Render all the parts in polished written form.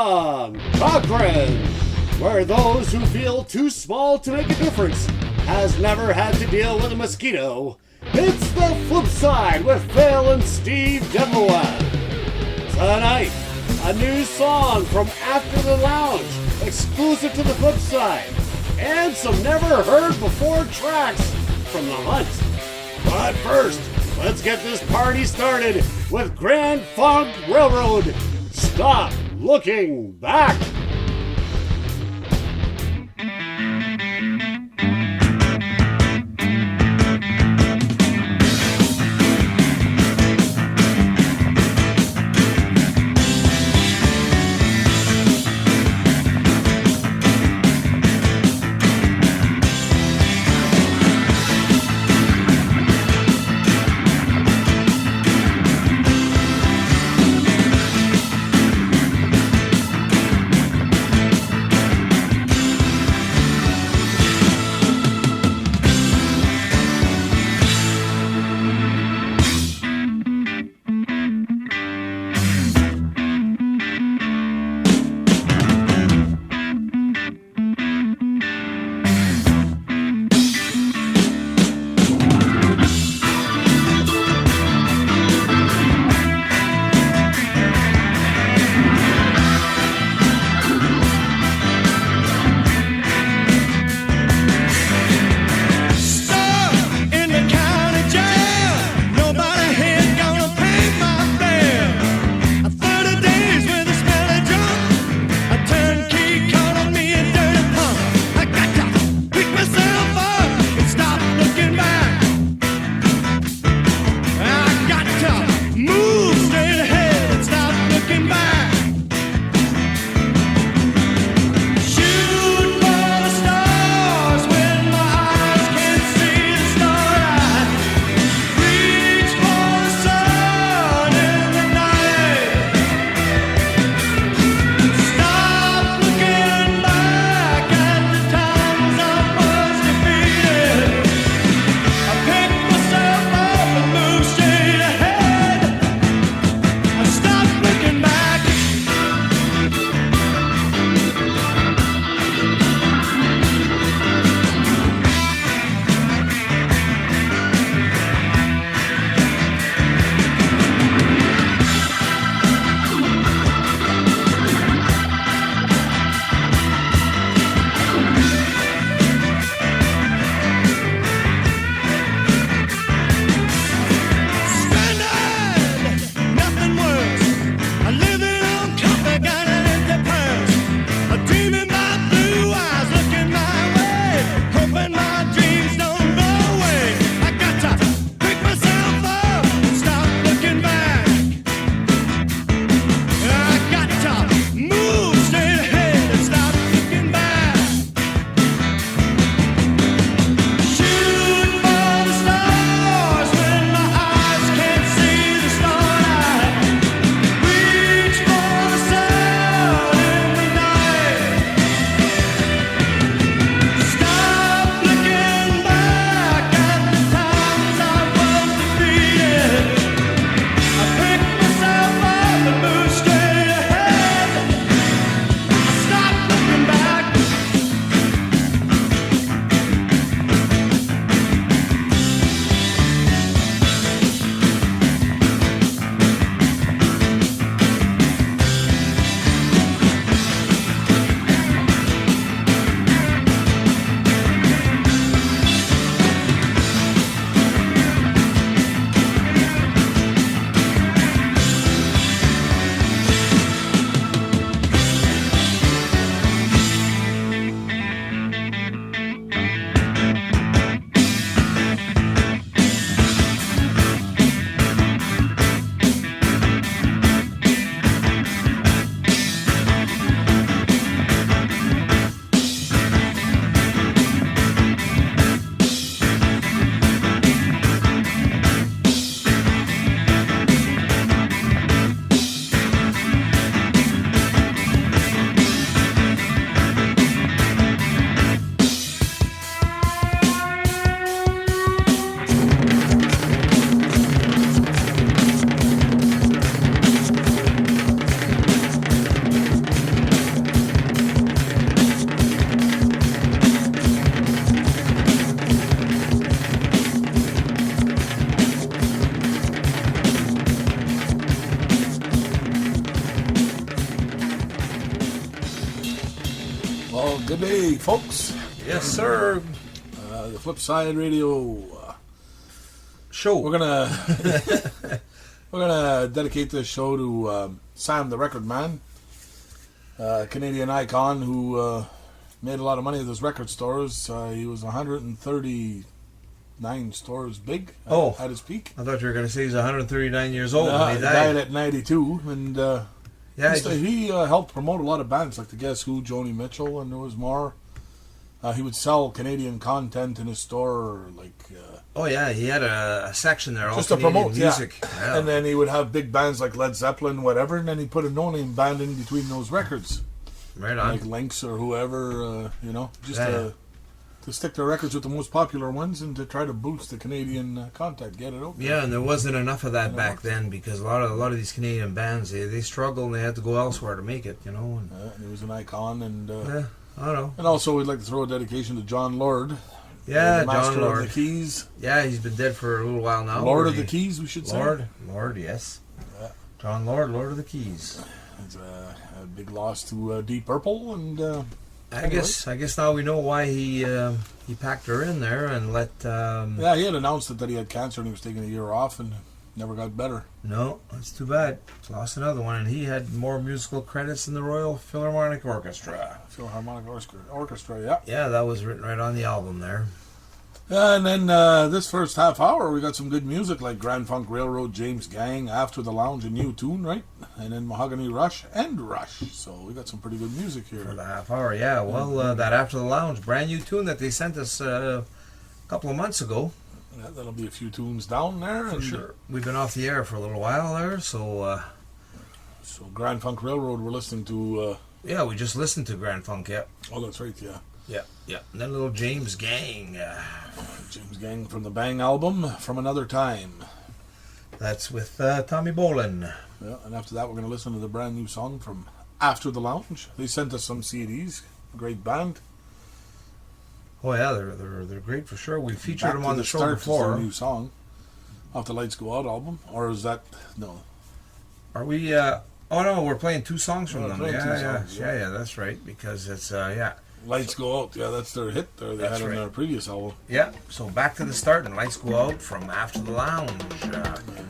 from Cochrane, where those who feel too small to make a difference has never had to deal with a mosquito. It's the Flip Side with Phil and Steve Devereaux. Tonight, a new song from After the Lounge, exclusive to the Flip Side, and some never-heard-before tracks from The Hunt. But first, let's get this party started with Grand Funk Railroad. Stop looking back. Well, good day, folks. Yes, sir. The Flip Side Radio Show. We're gonna dedicate this show to Sam, the Record Man, Canadian icon who made a lot of money at his record stores. He was 139 stores big at his peak. I thought you were going to say he's 139 years old when He he died at 92, and he helped promote a lot of bands like the Guess Who, Joni Mitchell, and there was more. He would sell Canadian content in his store, he had a section there, all just to Canadian promote music. Yeah. And then he would have big bands like Led Zeppelin, whatever, and then he put a no-name band in between those records. Right on. Like Lynx or whoever, to stick their records with the most popular ones and to try to boost the Canadian content, get it out there. Yeah, and there wasn't enough of that back then because a lot of these Canadian bands, they struggled and they had to go elsewhere to make it, And he was an icon, and I don't know. And also, we'd like to throw a dedication to John Lord. Yeah, the master John Lord of the Keys. Yeah, he's been dead for a little while now. Lord of the Keys, we should say. Lord, yes. Yeah. John Lord, Lord of the Keys. It's a big loss to Deep Purple, and I guess now we know why he packed her in there and let. He had announced that he had cancer and he was taking a year off and never got better. No, that's too bad. Lost another one, and he had more musical credits than the Royal Philharmonic Orchestra. Philharmonic Orchestra, yeah. Yeah, that was written right on the album there. And then this first half hour, we got some good music like Grand Funk Railroad, James Gang, After the Lounge, a new tune, right? And then Mahogany Rush and Rush. So we got some pretty good music here. For the half hour, yeah. Well, that After the Lounge, brand new tune that they sent us a couple of months ago. Yeah, that'll be a few tunes down there. For sure. We've been off the air for a little while there, so... So Grand Funk Railroad we're listening to... Yeah, we just listened to Grand Funk, yeah. Oh, that's right, yeah. Yeah. And then little James Gang. James Gang from the Bang album, From Another Time. That's with Tommy Bolin. Yeah, and after that we're going to listen to the brand new song from After the Lounge. They sent us some CDs. Great band. Oh yeah, they're great for sure. We featured them on the show before. Is their new song off the Lights Go Out album, or is that no? Are we? Oh no, we're playing two songs from them. Yeah, that's right because it's Lights Go Out. Yeah, that's their hit. There they had on their previous album. Yeah. So back to the start and Lights Go Out from After the Lounge.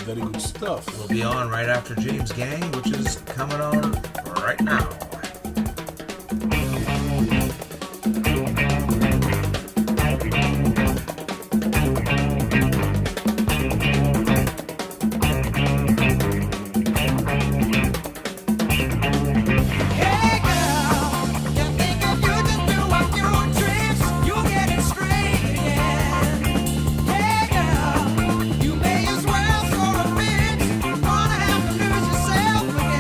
Very good stuff. We'll be on right after James Gang, which is coming on right now. Yourself again.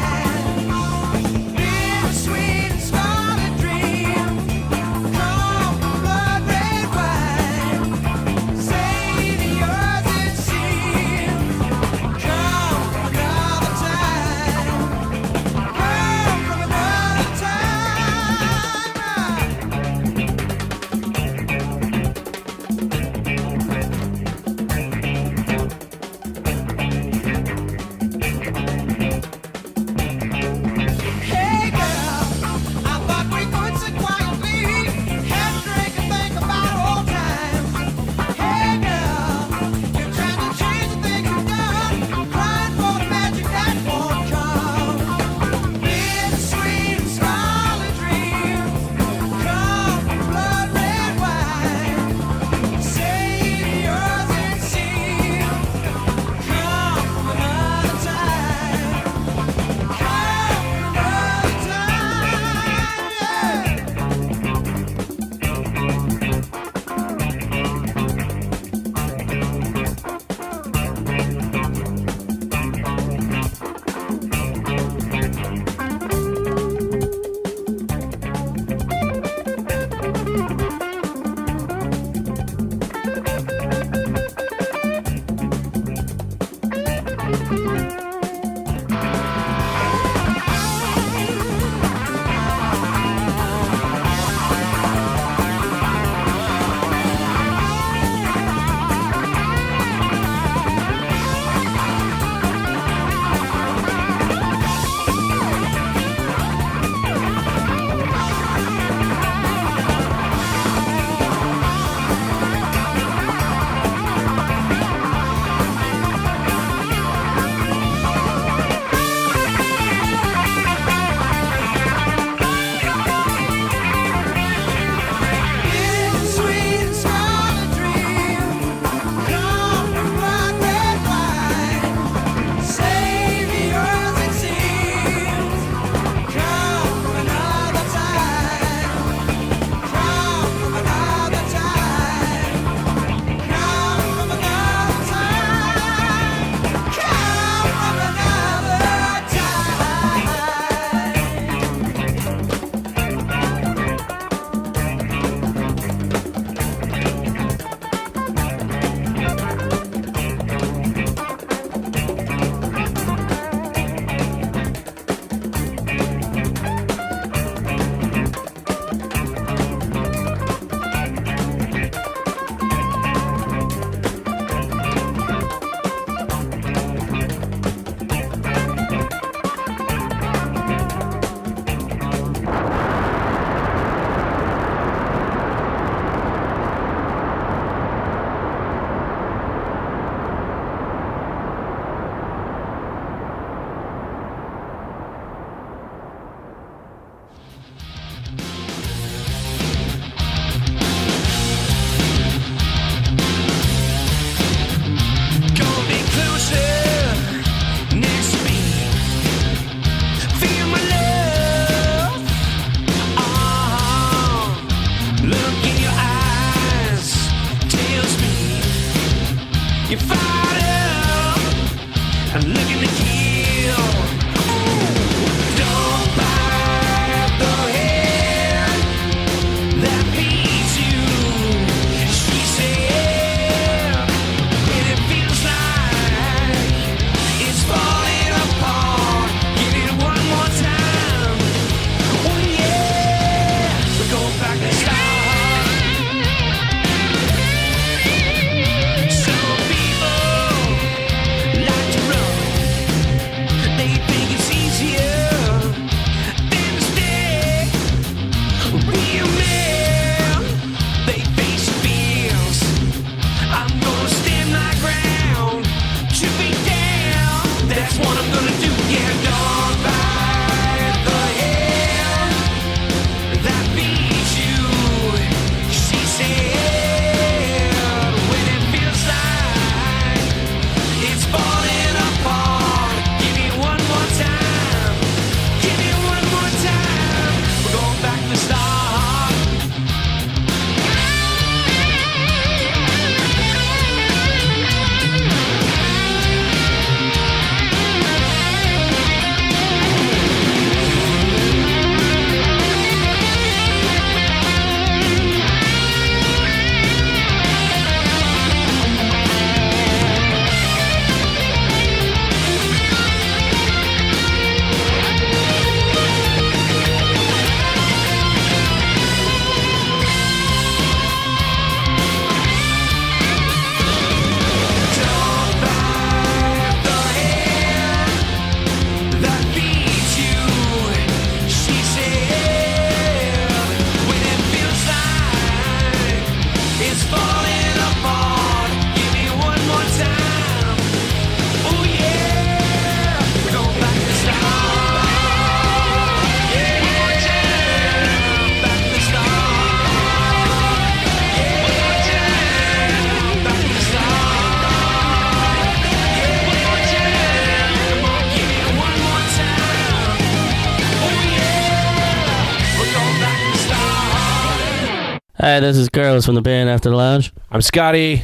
Hi, this is Carlos from the band After the Lounge, I'm Scotty.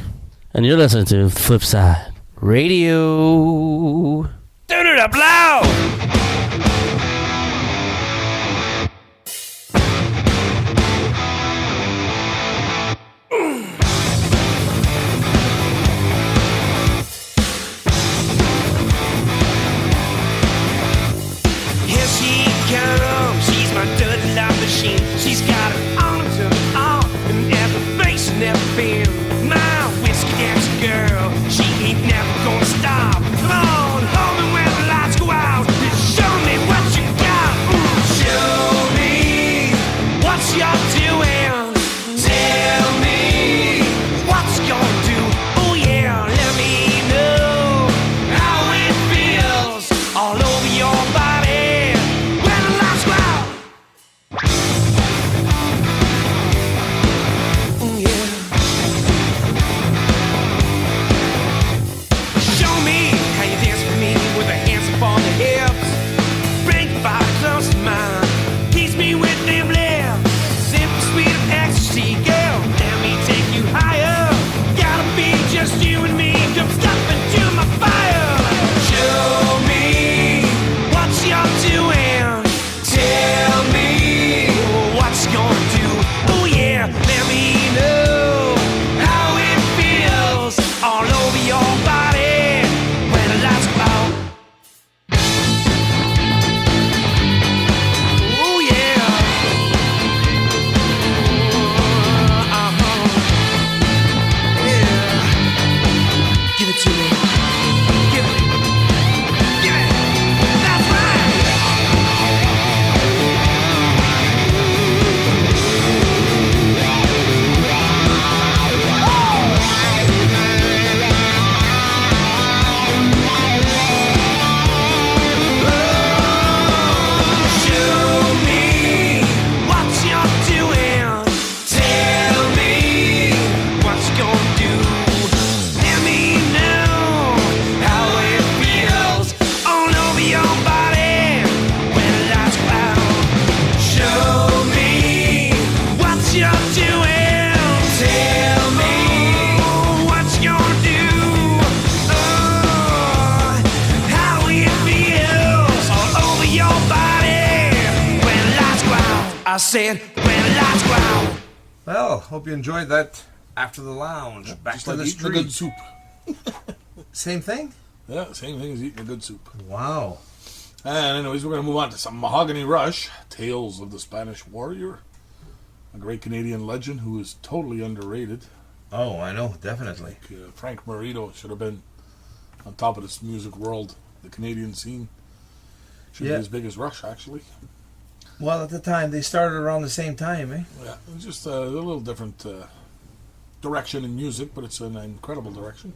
and you're listening to Flipside Radio. Turn it up loud! Here she comes, she's my dirty love machine. She's got her arms and arm and every face and every fin. My whiskey dancing girl, she ain't never gonna stop. Come on, hold me when the lights go out. Show me what you got. Show me what you're doing. Tell me what you gonna do. Oh yeah, let me know how it feels all over your body when the lights go out. Yeah. Show me how you dance with me with the hands up on the hips. Bring your body close to mine. Tease me with them lips. Simple sweet of ecstasy, girl. Let me take you higher. Gotta be just you and me. Come step into my fire. Show me what you're doing. Tell me what you gonna do. Oh yeah, let me know how it feels all over your body when the lights go out. Oh yeah. Yeah. Give it to me. Give it. Give it. That's right. Show me what you're doing. Tell me what you gonna do. Let me know how it feels all over your body when the lights go out. Show me what you're doing. Tell me what you gonna do. Oh, how it feels all over your body when the lights go out. I said when the lights go out. Well, hope you enjoyed that after the lounge. Back Just to like the eating a good street. soup. Same thing? Yeah, same thing as eating a good soup. Wow. And anyways, we're going to move on to some Mahogany Rush, Tales of the Spanish Warrior. A great Canadian legend who is totally underrated. Oh, I know, definitely. Frank Morito should have been on top of this music world, the Canadian scene. Should Yeah. be as big as Rush, actually. Well, at the time, they started around the same time, eh? Yeah, it's just a little different direction in music, but it's an incredible direction.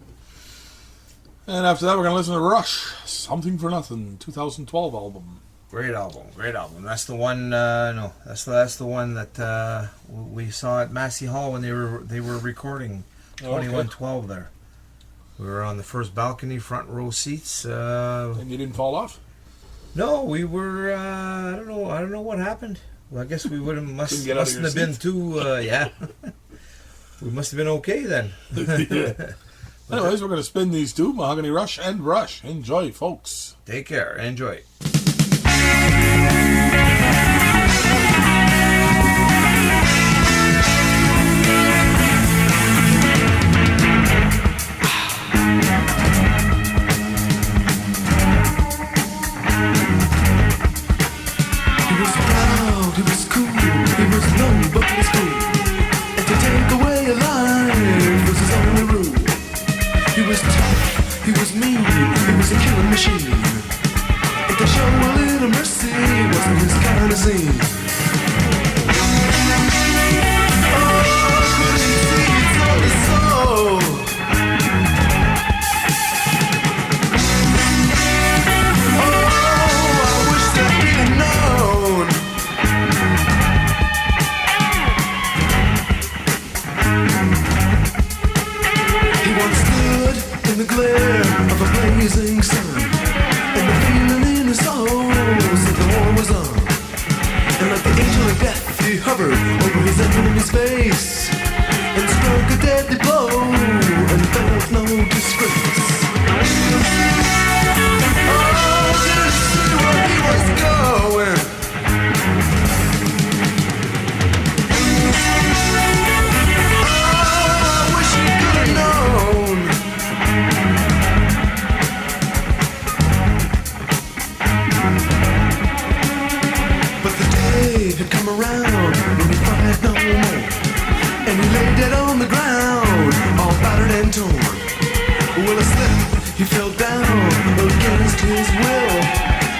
And after that, we're going to listen to Rush, Something for Nothing, 2012 album. Great album, great album. That's the one. No, that's the one that we saw at Massey Hall when they were recording 2112 there. We were on the first balcony, front row seats. And you didn't fall off? No, we were. I don't know what happened. Well, I guess we Couldn't mustn't get out of your have been seat. too. Yeah, we must have been okay then. Yeah. Anyways, we're going to spin these two, Mahogany Rush and Rush. Enjoy, folks. Take care, enjoy. He was proud, he was cool, he was known but he was cool. And to take away a life was his only rule. He was tough, he was mean, he was a killing machine. And to show a little mercy wasn't his kind of scene. Oh, could he see it's on his soul? Oh, I wish that he'd have known. He once stood in the glare of a blazing sun, and the feeling in his soul said the war was on. And like the angel of death, he hovered over his enemy's face. disgrace. Oh, didn't see where he was going. Oh, I wish he could have known. But the day had come around when he cried no more, and he lay dead on the ground, all battered and torn. Well, a slip, he fell down against his will,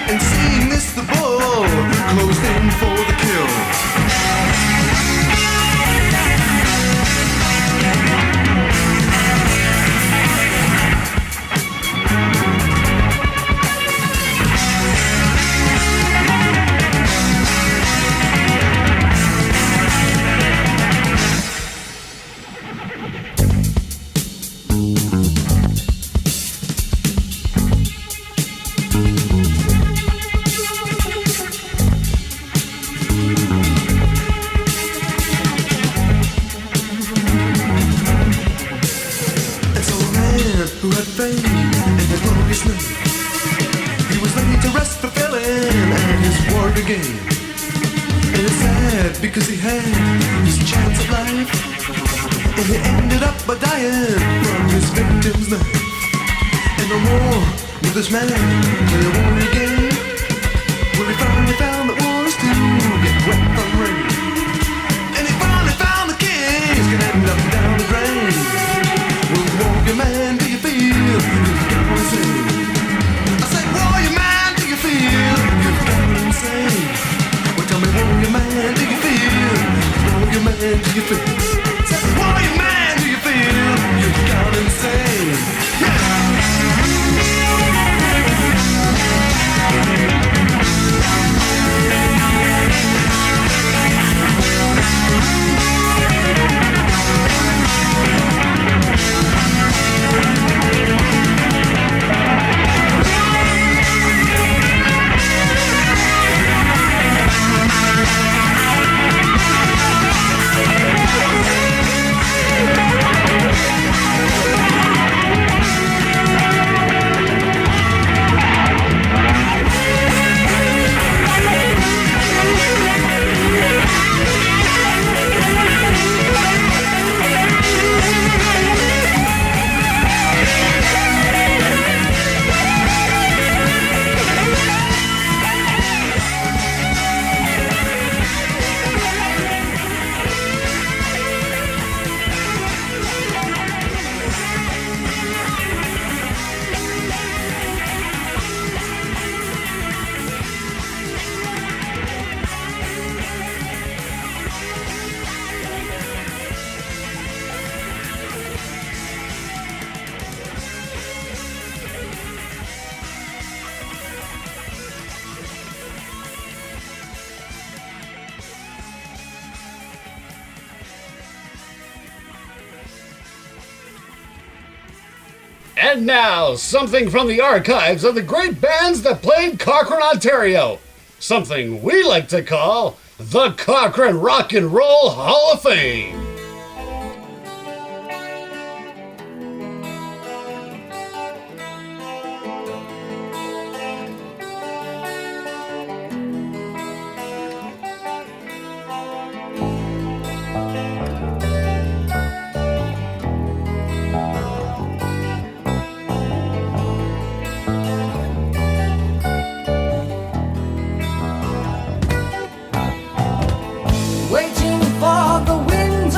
and seeing this, the bull closed in for the kill. Who had faith in the glorious name. He was ready to rest fulfilling and his word again. And it's sad because he had his chance of life, and he ended up by dying from his victim's knife. And no more will this man play a warrior game. Well, he finally found that wars to get wet from rain. And he finally found the kings can end up down the drain. Well, warrior man, do you feel you've gone insane? I said, warrior man, do you feel you've gone insane? Well, tell me, warrior man, do you feel? Warrior man, do you feel? I said, warrior man, do you feel you've gone insane? Yeah. And now, something from the archives of the great bands that played Cochrane, Ontario. Something we like to call the Cochrane Rock and Roll Hall of Fame. Waiting for the winds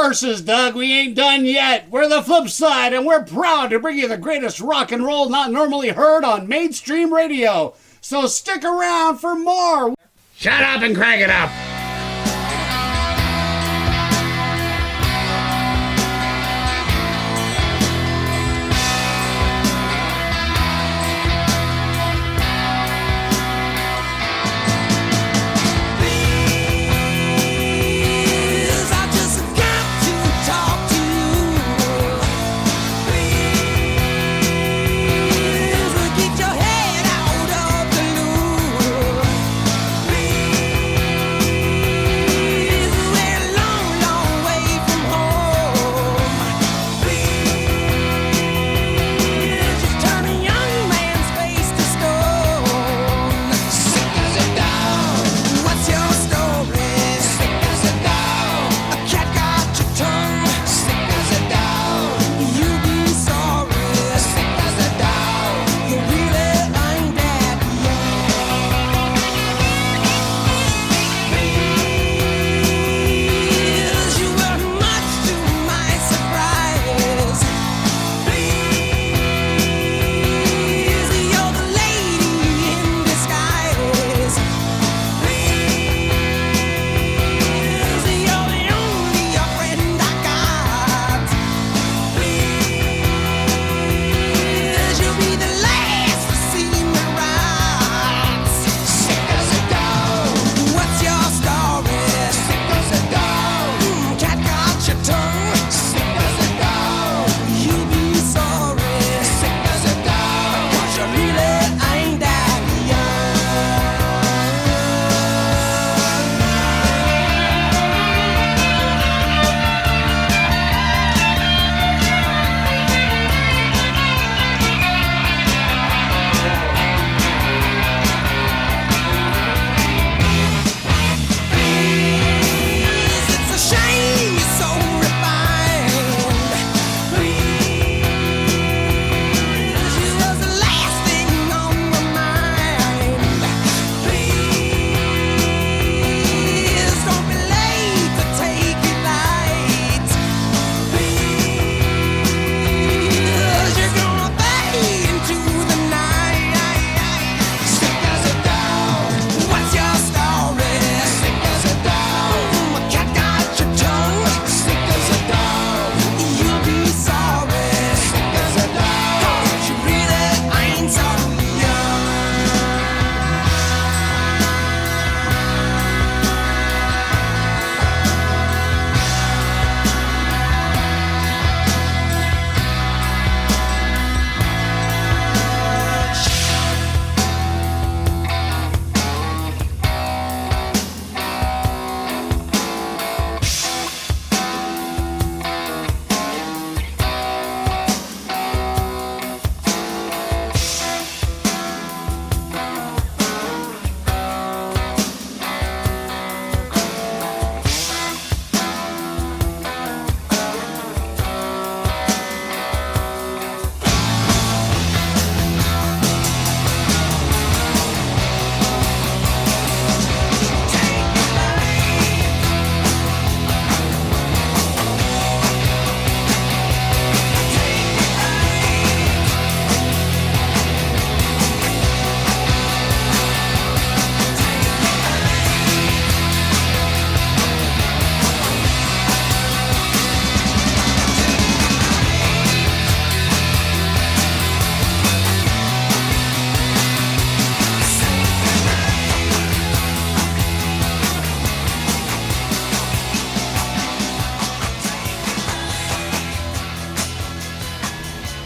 horses, Doug. We ain't done yet. We're the Flip Side, and we're proud to bring you the greatest rock and roll not normally heard on mainstream radio. So stick around for more. Shut up and crank it up.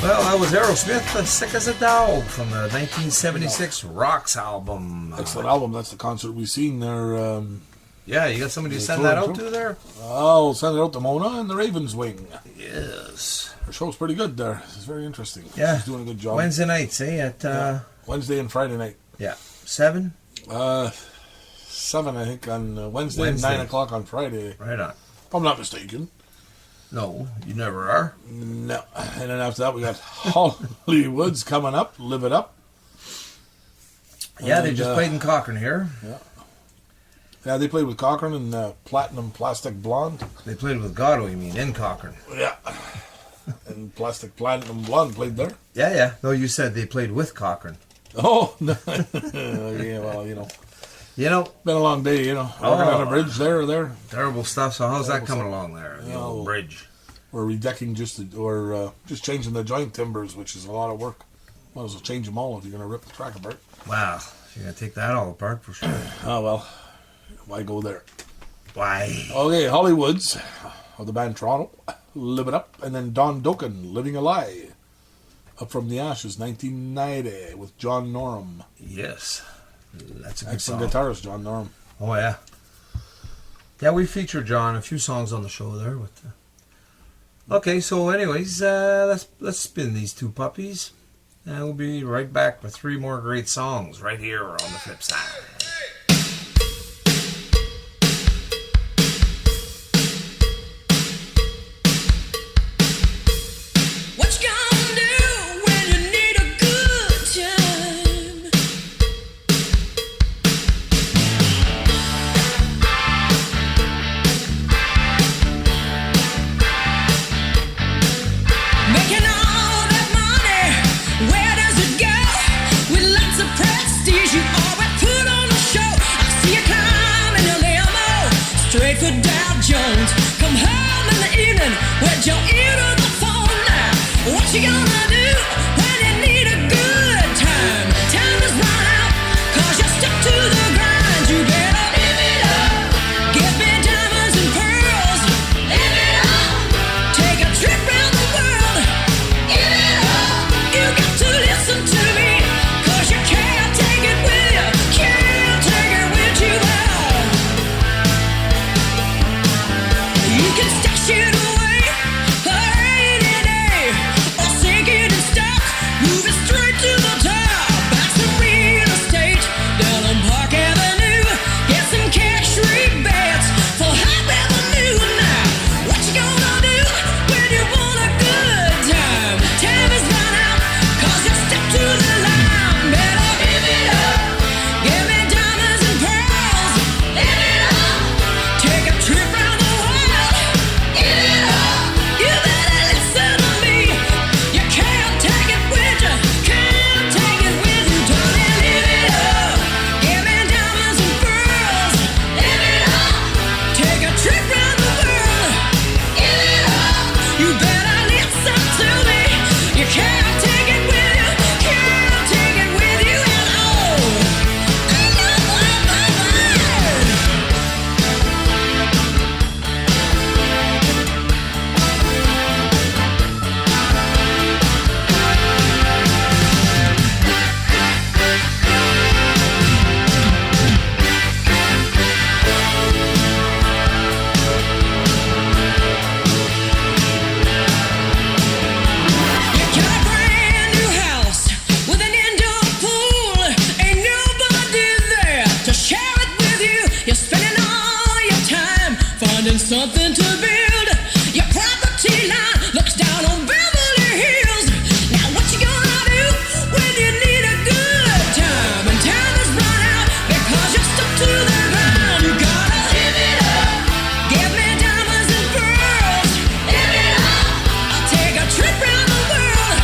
Well, that was Aerosmith, Sick as a Dog, from the 1976 Rocks album. Excellent album. That's the concert we seen there. Yeah, you got somebody to send that out to there? I'll send it out to Mona and the Ravens Wing. Yes. Her show's pretty good there. It's very interesting. Yeah. She's doing a good job. Wednesday nights, eh? At Wednesday and Friday night. Yeah. 7? 7, I think, on Wednesday, and 9 o'clock on Friday. Right on. If I'm not mistaken. No, you never are. No. And then after that, we got Hollywood's coming up. Live It Up. Yeah, And, they just played in Cochrane here. Yeah. Yeah, they played with Cochrane and Platinum Plastic Blonde. They played with Gatto, you mean, in Cochrane. Yeah. And Plastic Platinum Blonde played there. Yeah. No, you said they played with Cochrane. Oh, no. Yeah, well, you know. You know, Been a long day, you know. Working on a bridge there or there. terrible stuff. So how's that coming along there? The Oh. old bridge. We're redecking just changing the joint timbers, which is a lot of work. Might as well change them all if you're going to rip the track apart. Wow. You're going to take that all apart for sure. Oh, well. Why go there? Why? Okay, Hollywoods of the band Toronto, Live It Up, and then Don Dokken, Living a Lie. Up from the Ashes, 1990, with John Norum. Yes. That's a good Excellent song. guitarist, John Norum. Oh, yeah. Yeah, we featured John a few songs on the show there. Okay, so anyways, let's spin these two puppies. And we'll be right back with 3 more great songs right here on the flip side. What you gonna do when you need a good time? Making all that money, where does it go? With lots of prestige, you always put on a show. I see you come in your limo, straight for Dow Jones. Come home in the evening with your ear to the phone now. What you gonna do when you need a good time? Time is run out, 'cause you're stuck to the grind. You better live it up, give me diamonds and pearls. Live it up, take a trip round the world. Give it up, you got to listen to me, 'cause you can't take it with you, can't take it with you out. You can stash it away for a rainy day, or sink it in stocks, move it straight to the top. Buy some real estate down on Park Avenue, get some cash rebates for Hype Avenue. Now, what you gonna do when you want a good time? Time is run out, 'cause you're stuck to the line. Better live it up, give me diamonds and pearls. Live it up, take a trip round the world. Give it up, you better listen to me. You can't take it with you, can't take it with you. Darling, live it up, give me diamonds and pearls. Live it up, take a trip round the world. Give it up, you better listen to me. You can't take it with you, can't take it with you at all. I know. You got a brand new house with an indoor pool. Ain't nobody there to share it with you. You're spending all your time finding something to build. Your property line looks down on Beverly Hills. Now what you gonna do when you need a good time? And time is run out because you're stuck to the ground. You gotta live it up, give me diamonds and pearls. Live it up, I'll take a trip round the world.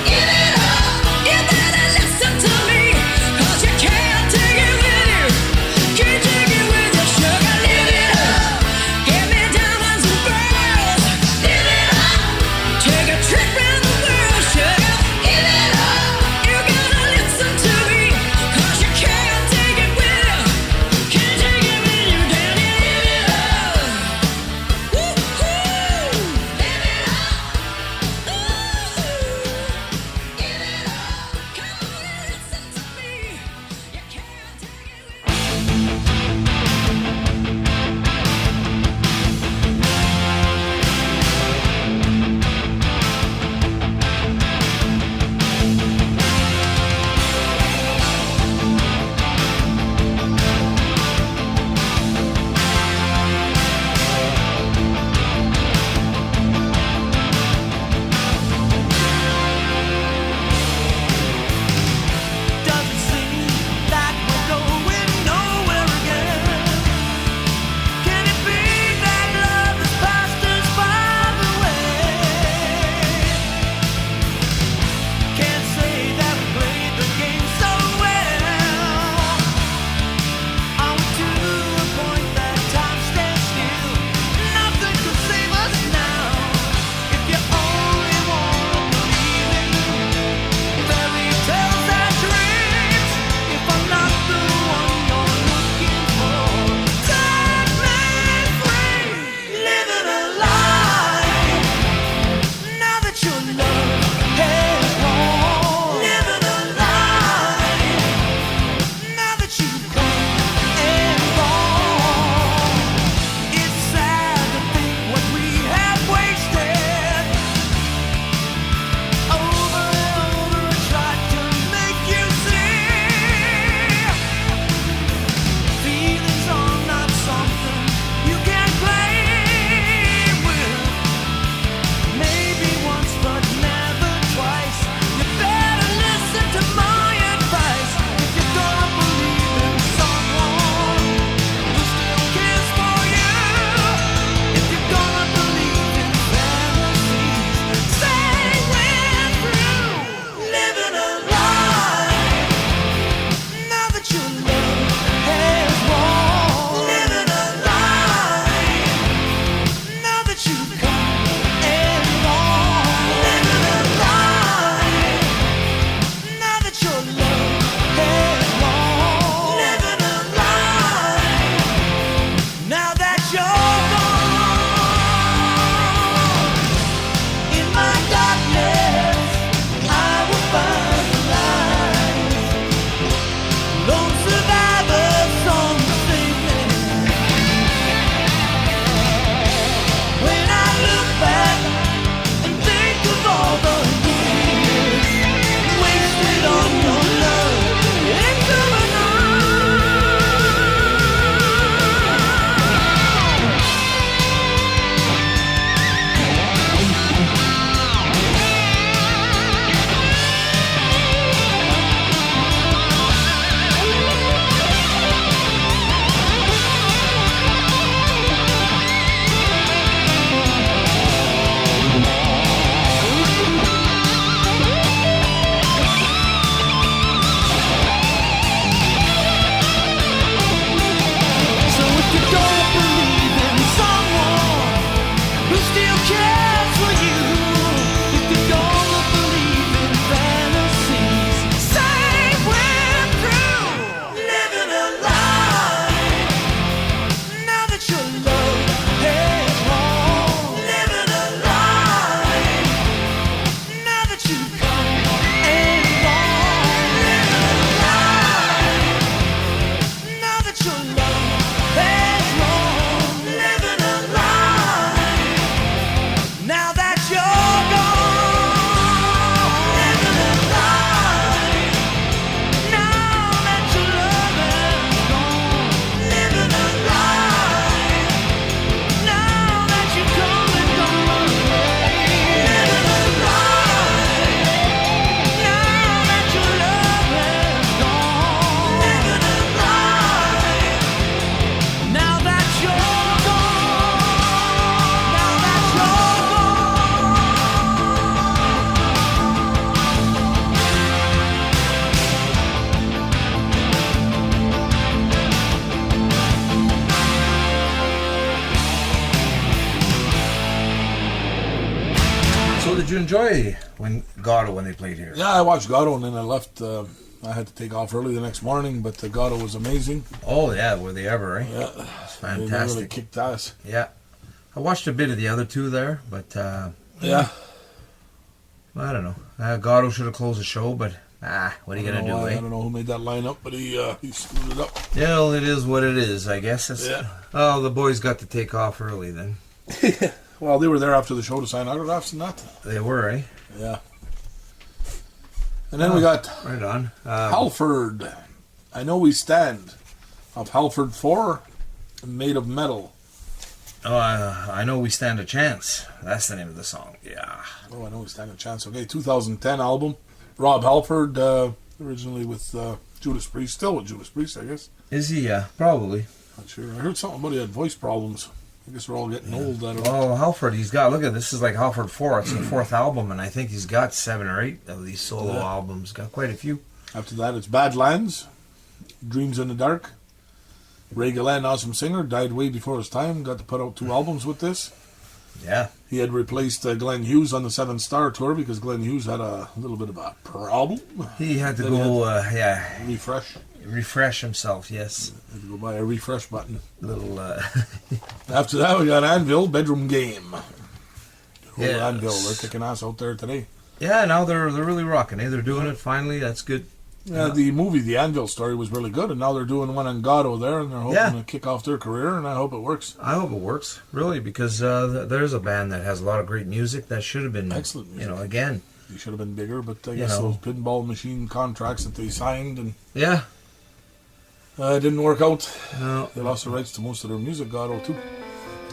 Give it up, you better listen to me, 'cause you can't take it with you, can't take it with you. Sugar, live it up, give me you enjoy when they played here? Yeah, I watched Gatto and then I left. I had to take off early the next morning, but the Gatto was amazing. Oh yeah, were they ever? Eh? Yeah, It's they really fantastic. kicked ass. Yeah, I watched a bit of the other two there, but Yeah, I don't know. Gatto should have closed the show, but what are you gonna do? I Eh? don't know who made that lineup, but he screwed it up. Yeah, well, it is what it is. I guess. Oh, the boys got to take off early then. Well, they were there after the show to sign autographs and that. They were, eh? Yeah. And then we got Right on. Halford. I Know We Stand of Halford 4, Made of Metal. I know we stand a chance. That's the name of the song. Yeah. Oh, I Know We Stand a Chance. Okay, 2010 album. Rob Halford, originally with Judas Priest. Still with Judas Priest, I guess. Is he? Probably. Not sure. I heard something about he had voice problems. I guess we're all getting old. I don't know. Well, Halford, he's got, look at this, is like Halford 4. It's the fourth album, and I think he's got 7 or 8 of these solo albums. Got quite a few. After that, it's Badlands, Dreams in the Dark. Ray Gillen, awesome singer, died way before his time. Got to put out 2 albums with this. Yeah. He had replaced Glenn Hughes on the 7 Star Tour because Glenn Hughes had a little bit of a problem. He had to Then he go, refresh himself, yes. Had to go buy a refresh button. Little, After that, we got Anvil, Bedroom Game. Yes. Anvil, they're kicking ass out there today. yeah, now they're really rocking, eh? They're doing it finally, that's good. The movie, The Anvil Story, was really good, and now they're doing one on Gatto there, and they're hoping to kick off their career, and I hope it works. I hope it works, really, because there's a band that has a lot of great music that should have been, Excellent music. Again. They should have been bigger, but I guess those pinball machine contracts that they signed and Yeah. didn't work out. No. They lost the rights to most of their music, Gatto, too,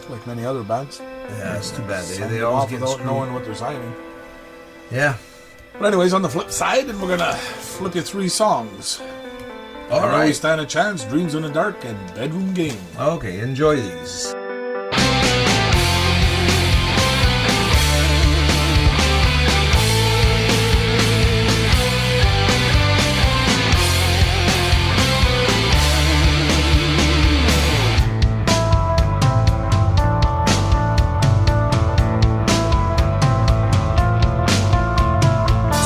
like many other bands. Yeah, it's too bad. Sign They them always off get without screwed. knowing what they're signing. Yeah. But anyways, on the flip side, and we're gonna flip you 3 songs. All I Know We right. Stand a Chance, Dreams in the Dark, and Bedroom Game. Okay, enjoy these.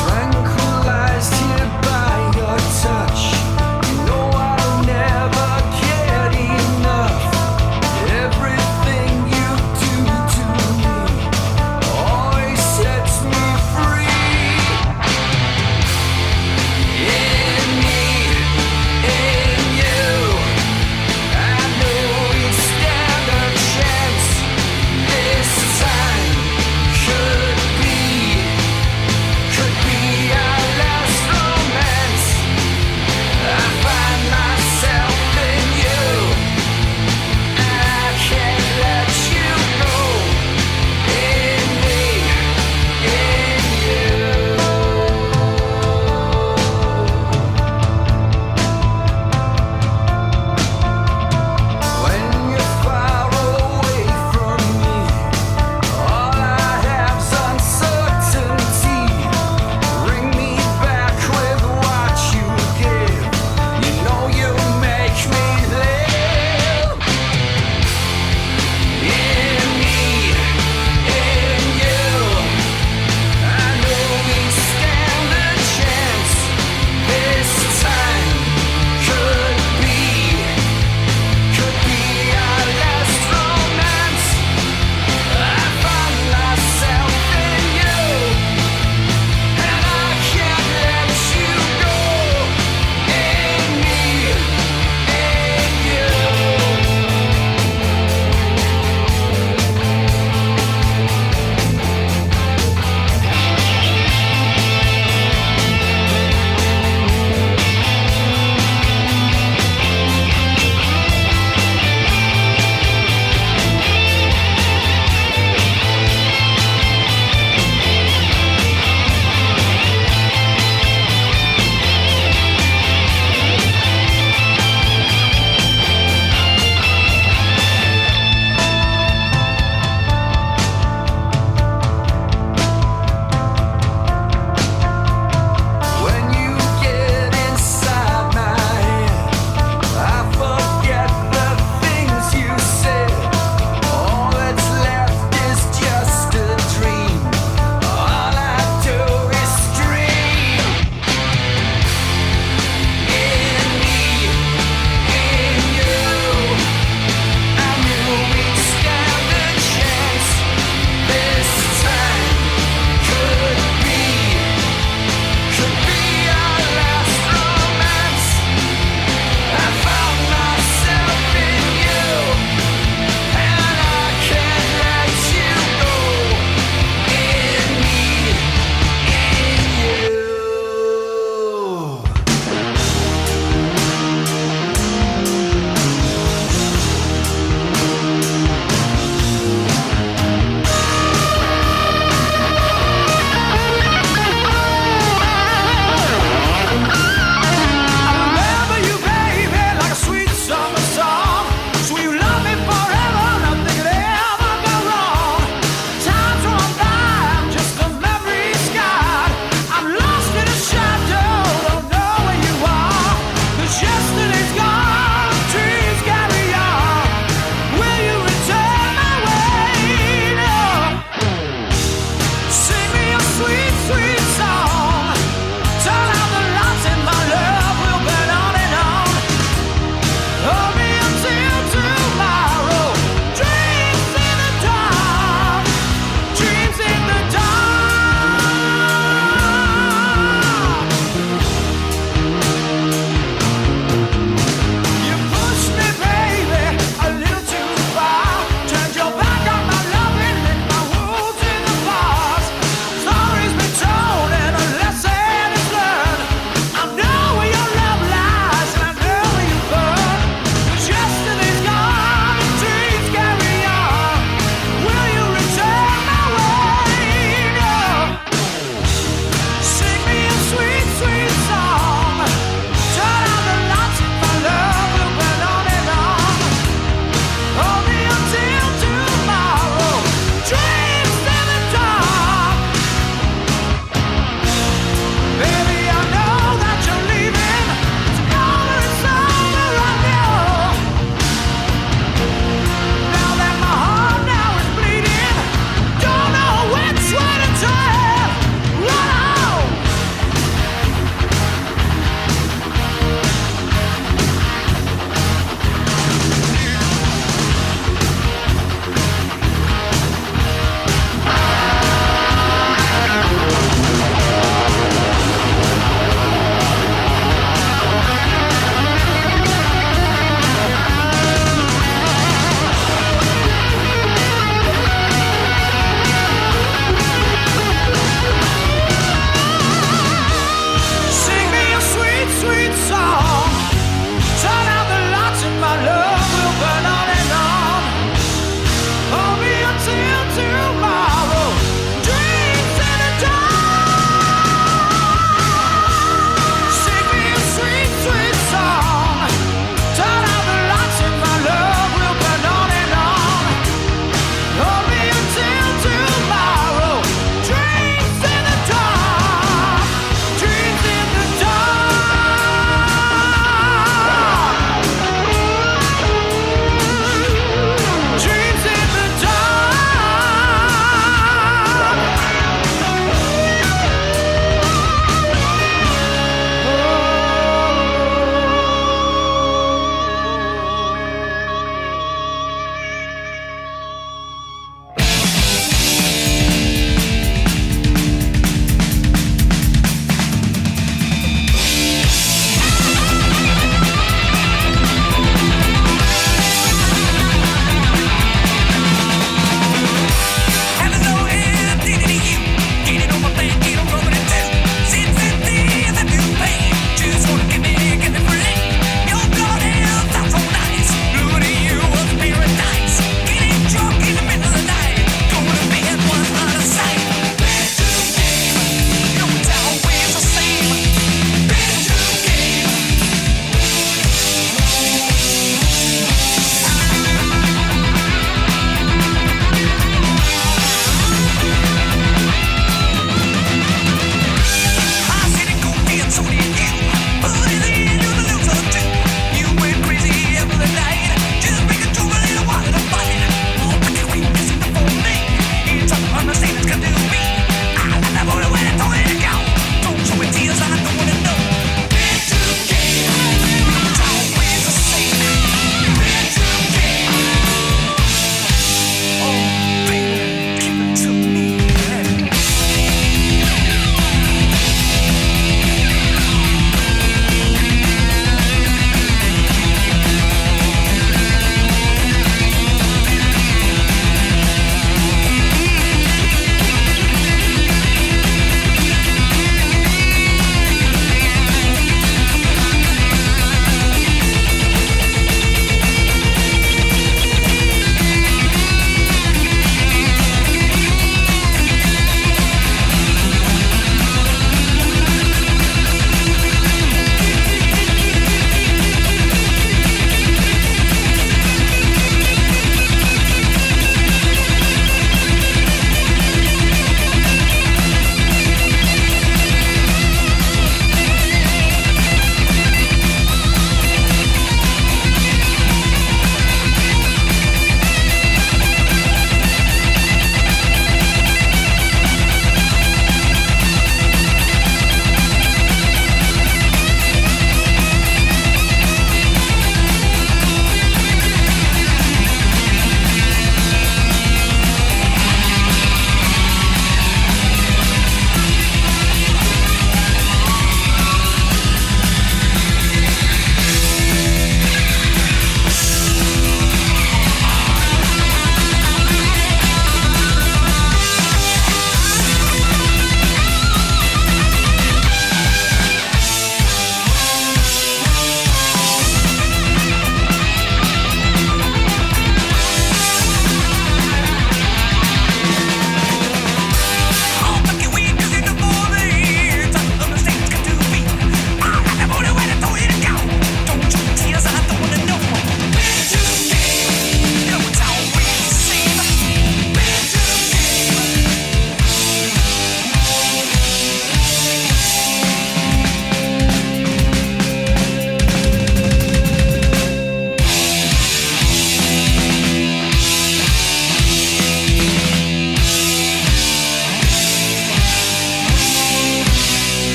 Tranquilized here by your touch, you know I've never cared enough. Every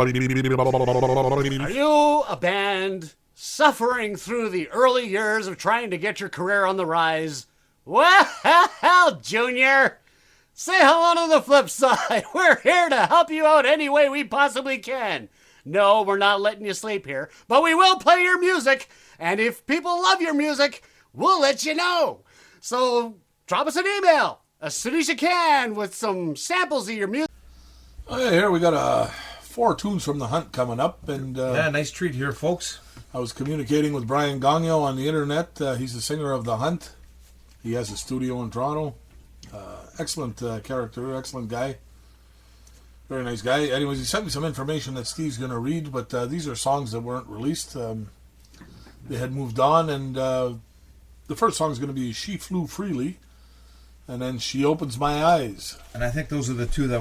Are you a band suffering through the early years of trying to get your career on the rise? Well, Junior, say hello to the flip side. We're here to help you out any way we possibly can. No, we're not letting you sleep here, but we will play your music, and if people love your music, we'll let you know. So drop us an email as soon as you can with some samples of your music. Oh, yeah, here we got 4 tunes from The Hunt coming up, and Yeah, nice treat here, folks. I was communicating with Brian Gagno on the internet. He's the singer of The Hunt. He has a studio in Toronto. Excellent character, excellent guy. Very nice guy. Anyways, he sent me some information that Steve's going to read, but these are songs that weren't released. They had moved on, and the first song is going to be She Flew Freely, and then She Opens My Eyes. And I think those are the two that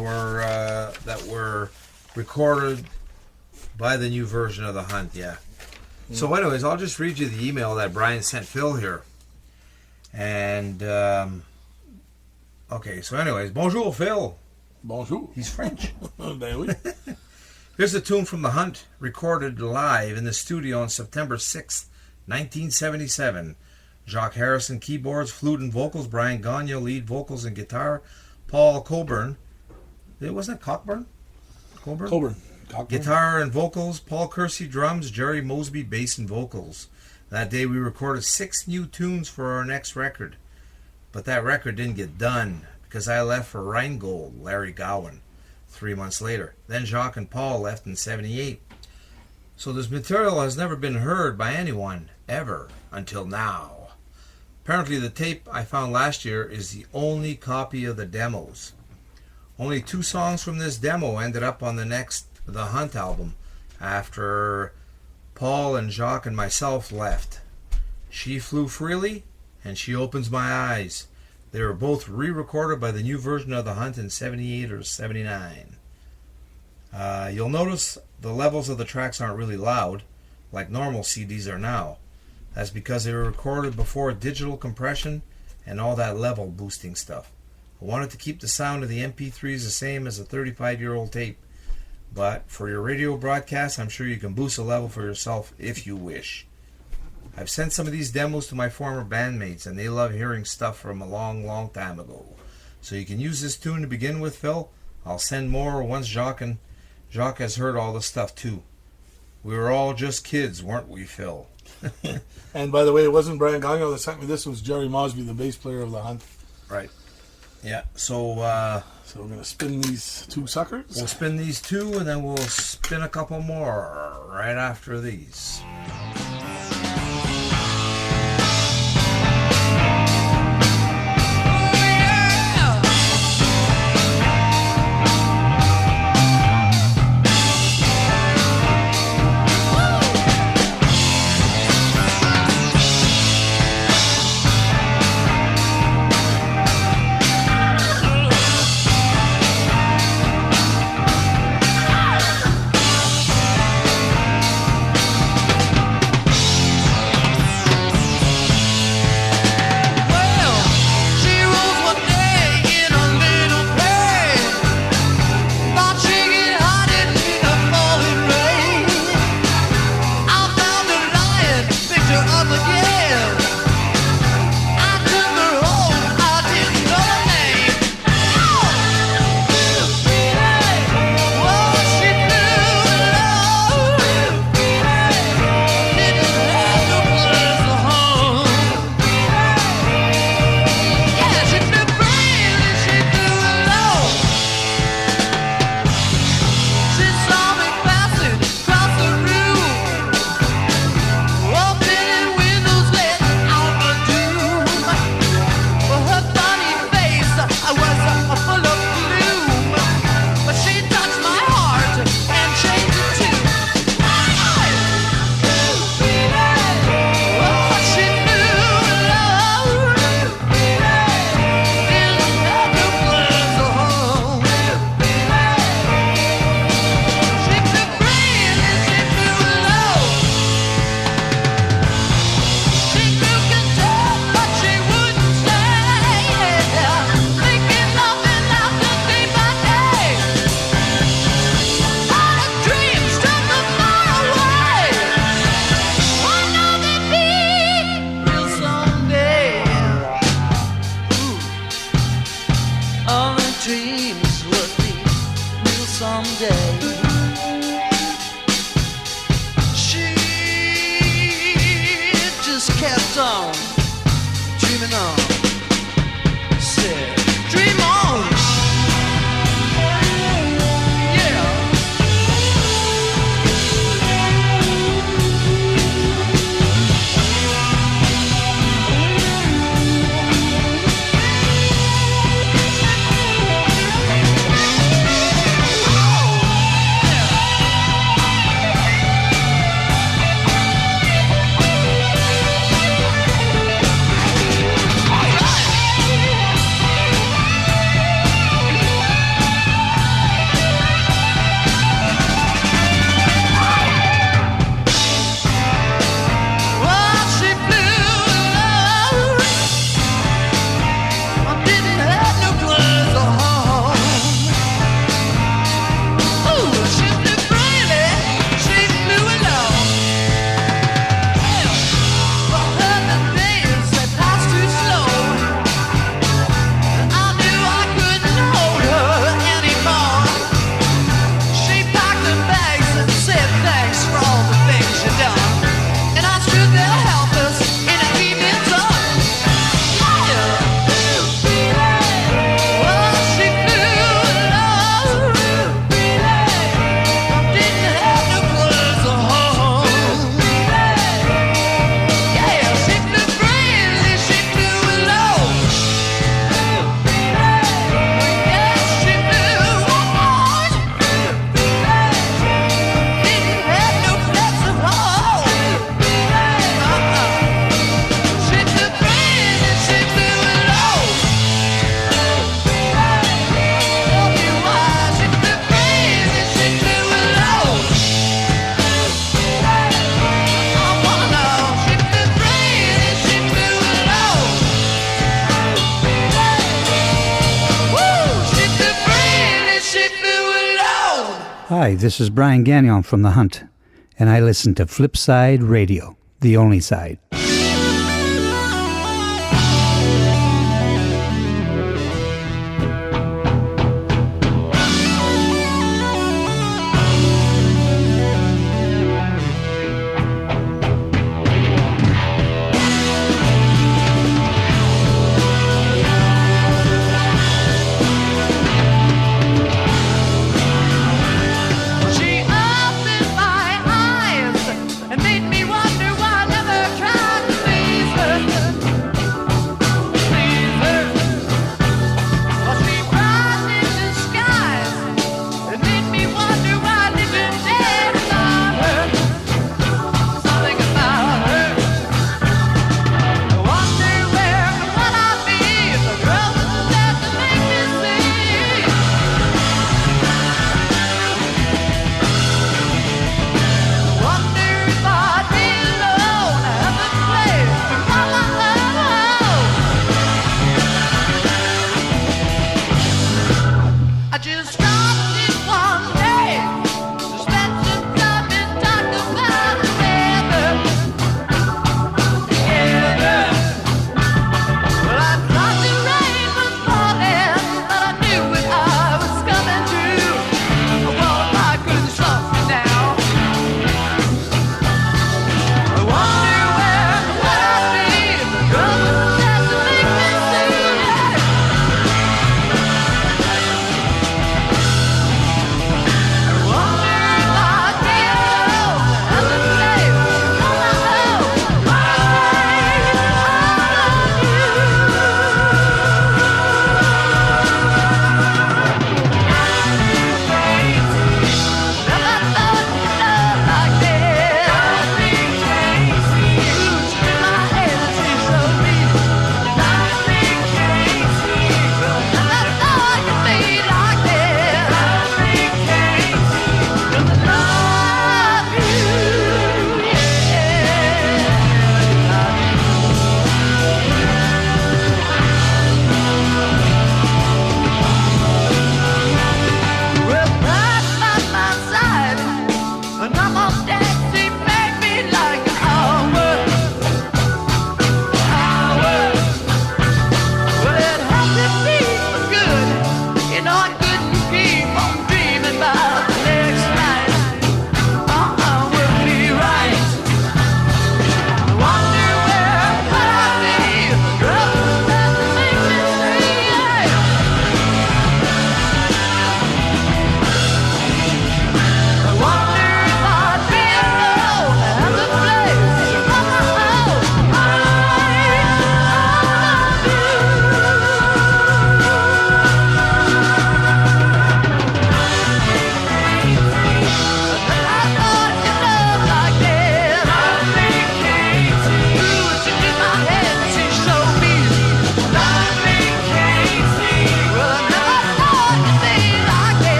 were recorded by the new version of The Hunt, yeah. So anyways, I'll just read you the email that Brian sent Phil here. And, okay, so anyways, bonjour, Phil. Bonjour. He's French. Ben oui. Here's a tune from The Hunt, recorded live in the studio on September 6th, 1977. Jacques Harrison, keyboards, flute and vocals. Brian Gagno, lead vocals and guitar. Paul Coburn. Wasn't it Cockburn? Coburn. Guitar and vocals. Paul Kersey, drums. Jerry Mosby, bass and vocals. That day we recorded 6 new tunes for our next record. But that record didn't get done because I left for Rheingold, Larry Gowan, 3 months later. Then Jacques and Paul left in 78. So this material has never been heard by anyone, ever, until now. Apparently the tape I found last year is the only copy of the demos. Only 2 songs from this demo ended up on the next The Hunt album after Paul and Jacques and myself left. She Flew Freely and She Opens My Eyes. They were both re-recorded by the new version of The Hunt in 78 or 79. You'll notice the levels of the tracks aren't really loud, like normal CDs are now. That's because they were recorded before digital compression and all that level boosting stuff. I wanted to keep the sound of the MP3s the same as a 35-year-old tape. But for your radio broadcast, I'm sure you can boost the level for yourself if you wish. I've sent some of these demos to my former bandmates, and they love hearing stuff from a long, long time ago. So you can use this tune to begin with, Phil. I'll send more once Jacques has heard all the stuff too. We were all just kids, weren't we, Phil? And by the way, it wasn't Brian Gagno that sent me this. It was Jerry Mosby, the bass player of The Hunt. Right. Yeah, so we're going to spin these 2 suckers. We'll spin these 2, and then we'll spin a couple more right after these. said, dream on. Yeah. Well, she flew. I didn't have no clothes on. Ooh, she flew freely. She flew alone. Well, the days they passed too slow. I knew I couldn't hold her anymore. She packed her bags and said thanks for all the things you done. And I stood there helpless in a evening sun. Well, she flew alone. Didn't have no clothes on. Yeah, she flew freely, she flew alone. Yeah, she flew alone. Didn't have no clothes on. She flew freely, she flew alone. Tell me why she flew freely, she flew alone. I wanna know. She flew freely, she flew alone. Woo! She flew freely, she flew alone. Hi, this is Brian Gagnon from The Hunt, and I listen to Flipside Radio, the only side. She opened my eyes and made me wonder why I never tried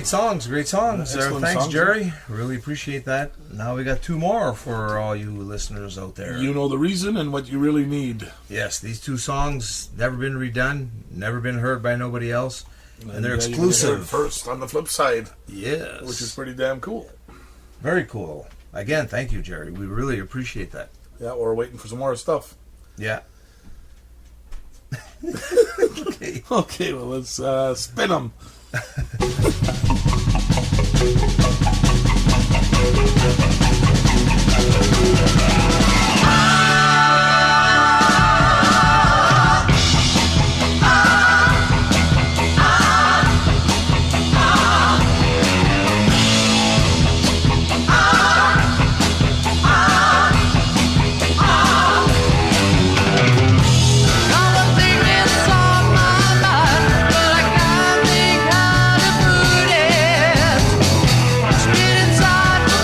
great songs. Excellent Thanks, songs, Jerry. Really appreciate that. Now we got 2 more for all you listeners out there. You know the reason and what you really need. Yes, these 2 songs never been redone, never been heard by nobody else, and they're you can hear it exclusive. first on the flip side, Yes, which is pretty damn cool. very cool. Again, thank you, Jerry. We really appreciate that. Yeah, we're waiting for some more stuff. Yeah. Okay, well, let's spin them. Inside the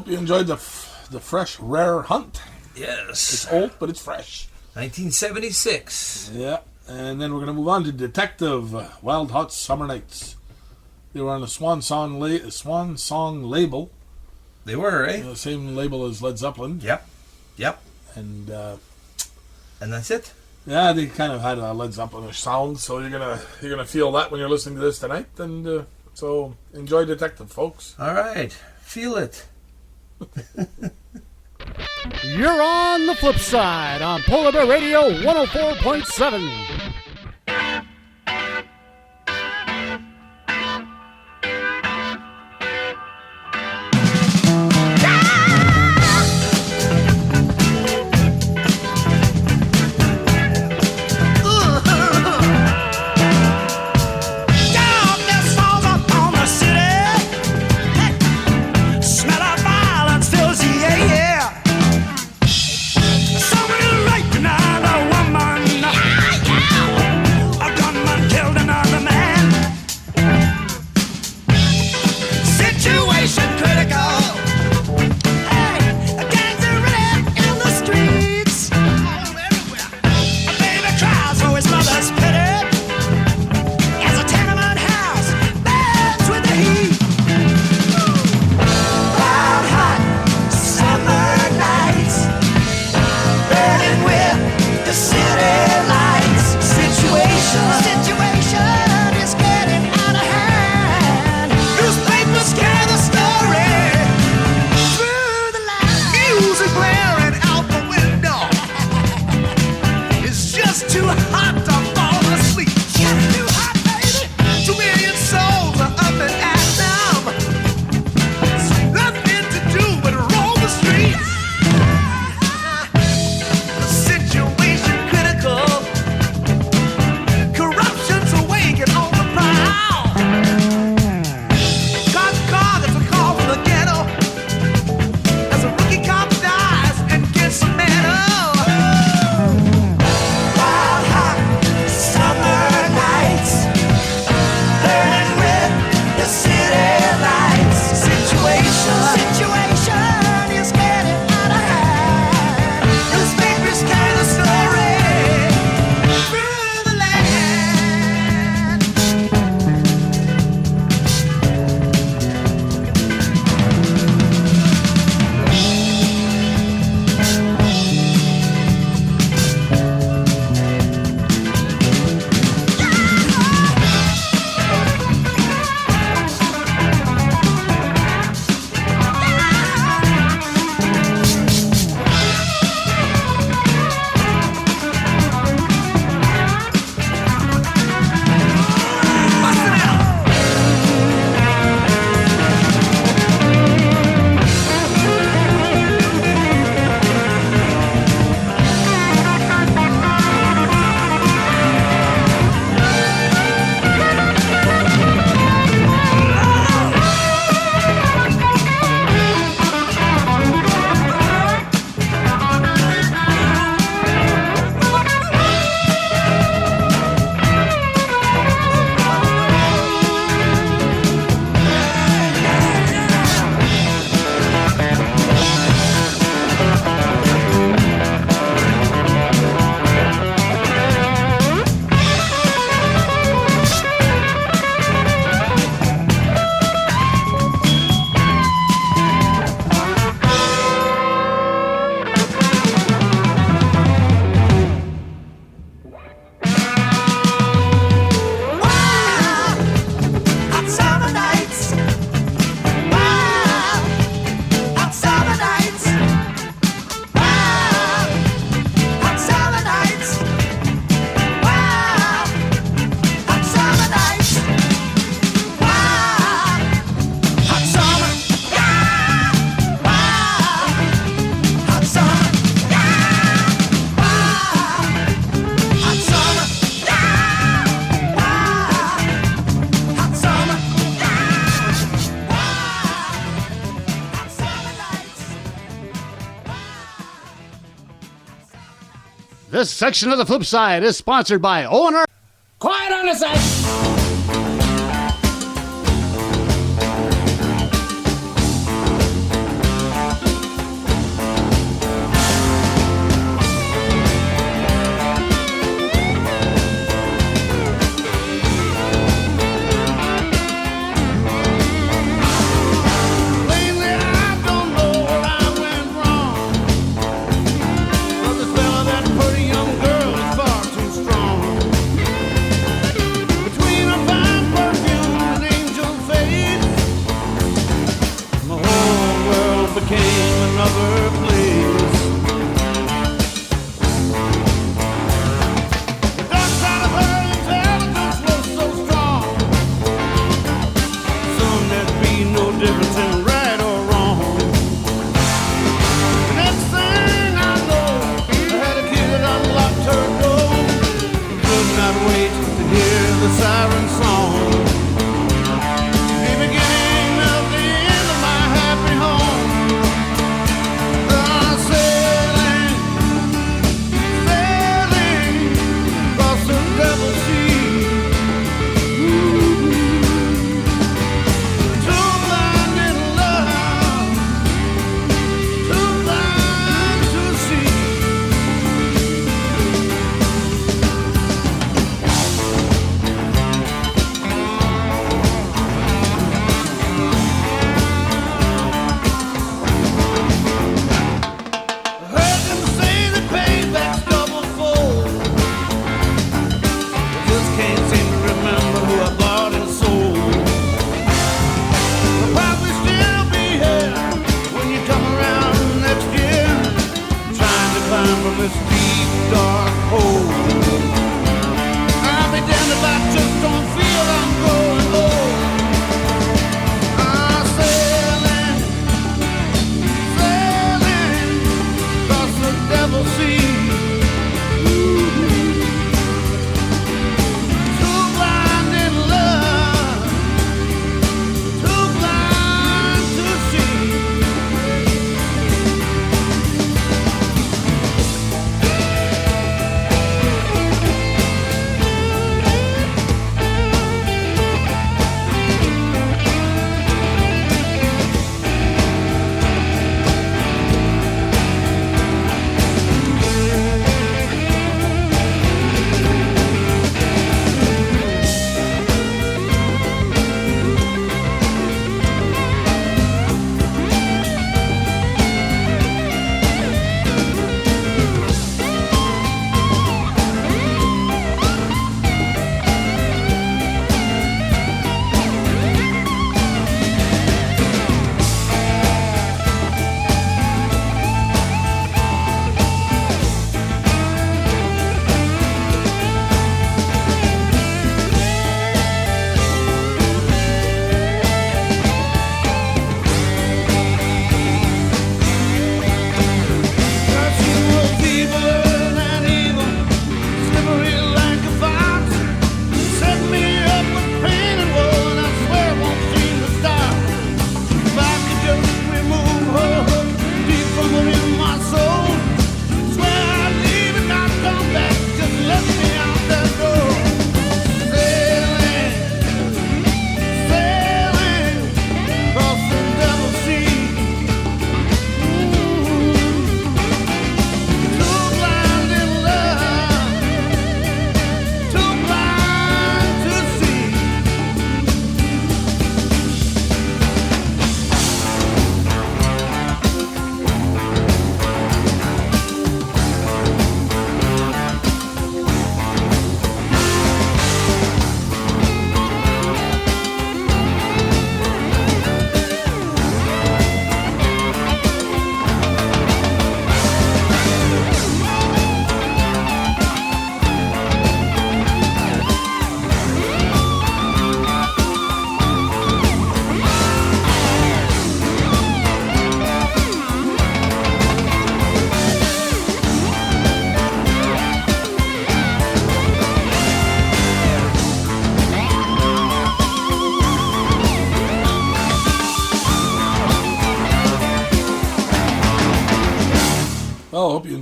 Hope you enjoyed the fresh, rare Hunt. Yes. It's old, but it's fresh. 1976. Yeah. And then we're going to move on to Detective, Wild Hot Summer Nights. They were on the Swan Song label. They were, eh? The same label as Led Zeppelin. Yep. And that's it. yeah, they kind of had a Led Zeppelin sound, so you're gonna feel that when you're listening to this tonight. And so enjoy Detective, folks. All right. Feel it. You're on the flip side on Polar Bear Radio 104.7. This section of the flip side is sponsored by owner. Quiet on the side.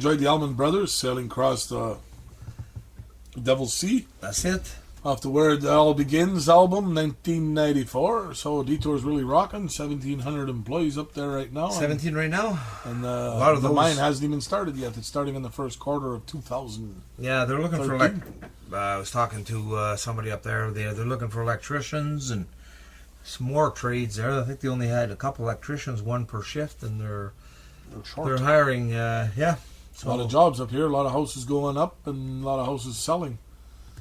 enjoyed the Allman Brothers sailing across the Devil's Sea. That's it. Off the Where It All Begins album, 1994. So Detour's really rocking. 1,700 employees up there right now. 17 right now. And a lot of the those... mine hasn't even started yet. It's starting in the first quarter of 2000. Yeah, they're looking for I was talking to somebody up there. They're looking for electricians and some more trades there. I think they only had a couple electricians, one per shift, and they're hiring. Yeah, so, a lot of jobs up here. A lot of houses going up and a lot of houses selling.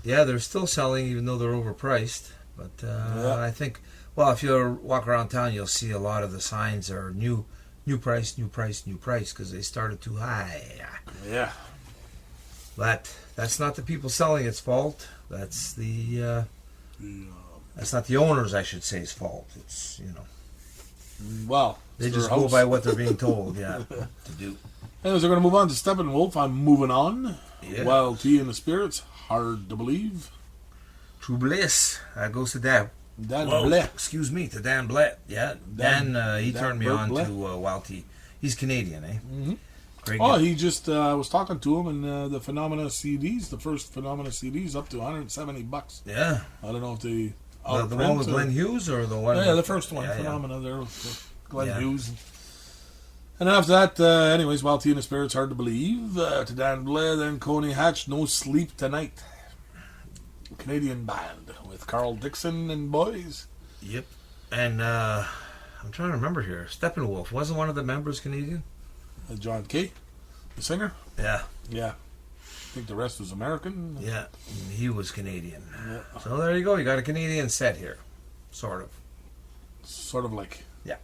Yeah, they're still selling even though they're overpriced. But I think, well, if you walk around town, you'll see a lot of the signs are new price, new price, new price because they started too high. Yeah. But that's not the people selling its fault. That's the that's not the owners, I should say, fault. It's well, they just go by what they're being told. Yeah, to do. Anyways, we're going to move on to Steppenwolf. I'm moving on. Yeah. Wild Tea in the Spirits. Hard to believe. True Bliss. That goes to Dan. Dan Blett. Excuse me, to Dan Blett. Yeah, Dan. He turned me on Blett. to Wild Tea. He's Canadian, eh? Mm-hmm. Great Oh, guy. he just I was talking to him, and the Phenomena CDs, the first Phenomena CDs, up to $170. Yeah. I don't know if they The one with Glenn Hughes or the one? Yeah, the first one, yeah, Phenomena. There with Glenn Yeah. Hughes. And then after that, anyways, Wild Tea in the Spirits, Hard to Believe. To Dan Blair, then Coney Hatch, No Sleep Tonight. Canadian band with Carl Dixon and boys. Yep. And I'm trying to remember here. Steppenwolf, wasn't one of the members Canadian? John Kay, the singer. Yeah. Yeah. I think the rest was American. Yeah. He was Canadian. Yeah. So there you go. You got a Canadian set here. Sort of. Sort of like. Yeah.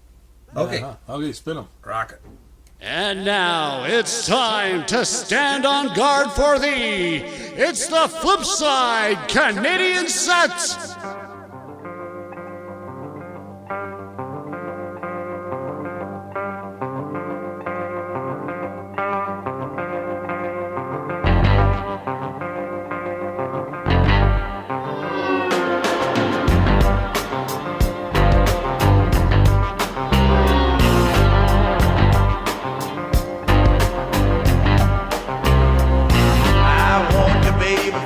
Okay. Okay, spin them. Rock it. And now it's time to stand on guard for thee. It's the Flip Side Canadian Set.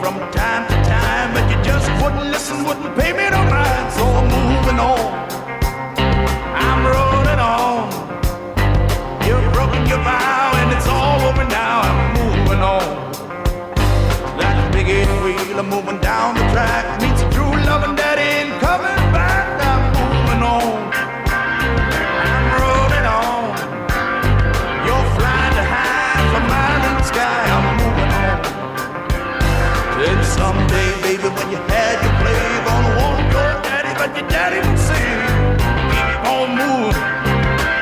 From time to time, but you just wouldn't listen, wouldn't pay me no mind. So I'm moving on, I'm rolling on. You've broken your vow and it's all over now. I'm moving on. Like a big 8 wheel, I'm moving down the track. Meets a true loving that ain't coming back. I'm moving on, I'm rolling on. You're flying to high from mile in the sky. I'm moving on. And someday, baby, when you had your play, you're gonna want your daddy, but your daddy would say, keep on moving,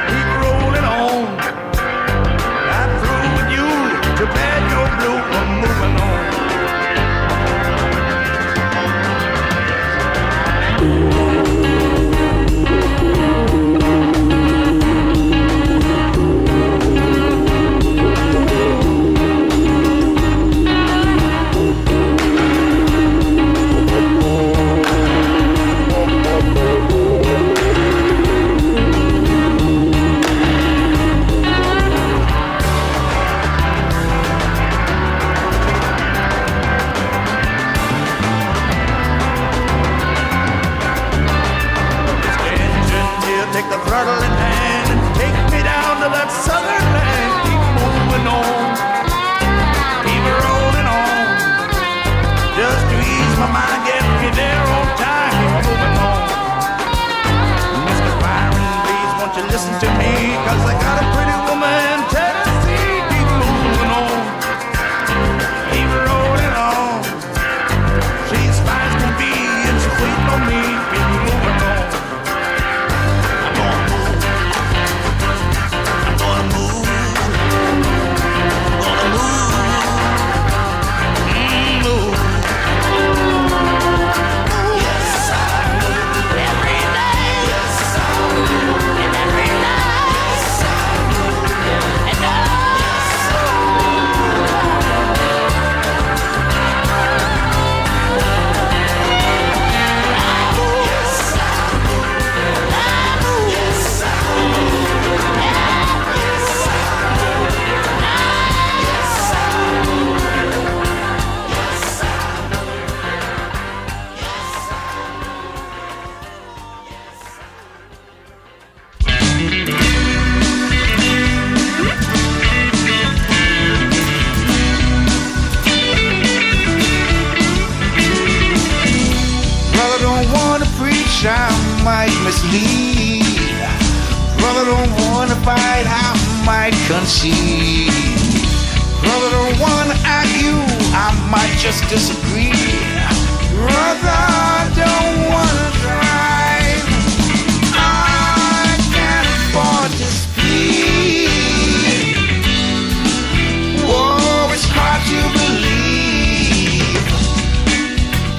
keep rolling on. I'm through with you, too bad you're blue, I'm moving on. mislead. Brother don't wanna fight, I might concede. Brother don't wanna argue, I might just disagree. Brother don't wanna drive, I can't afford to speed. Whoa, it's hard to believe.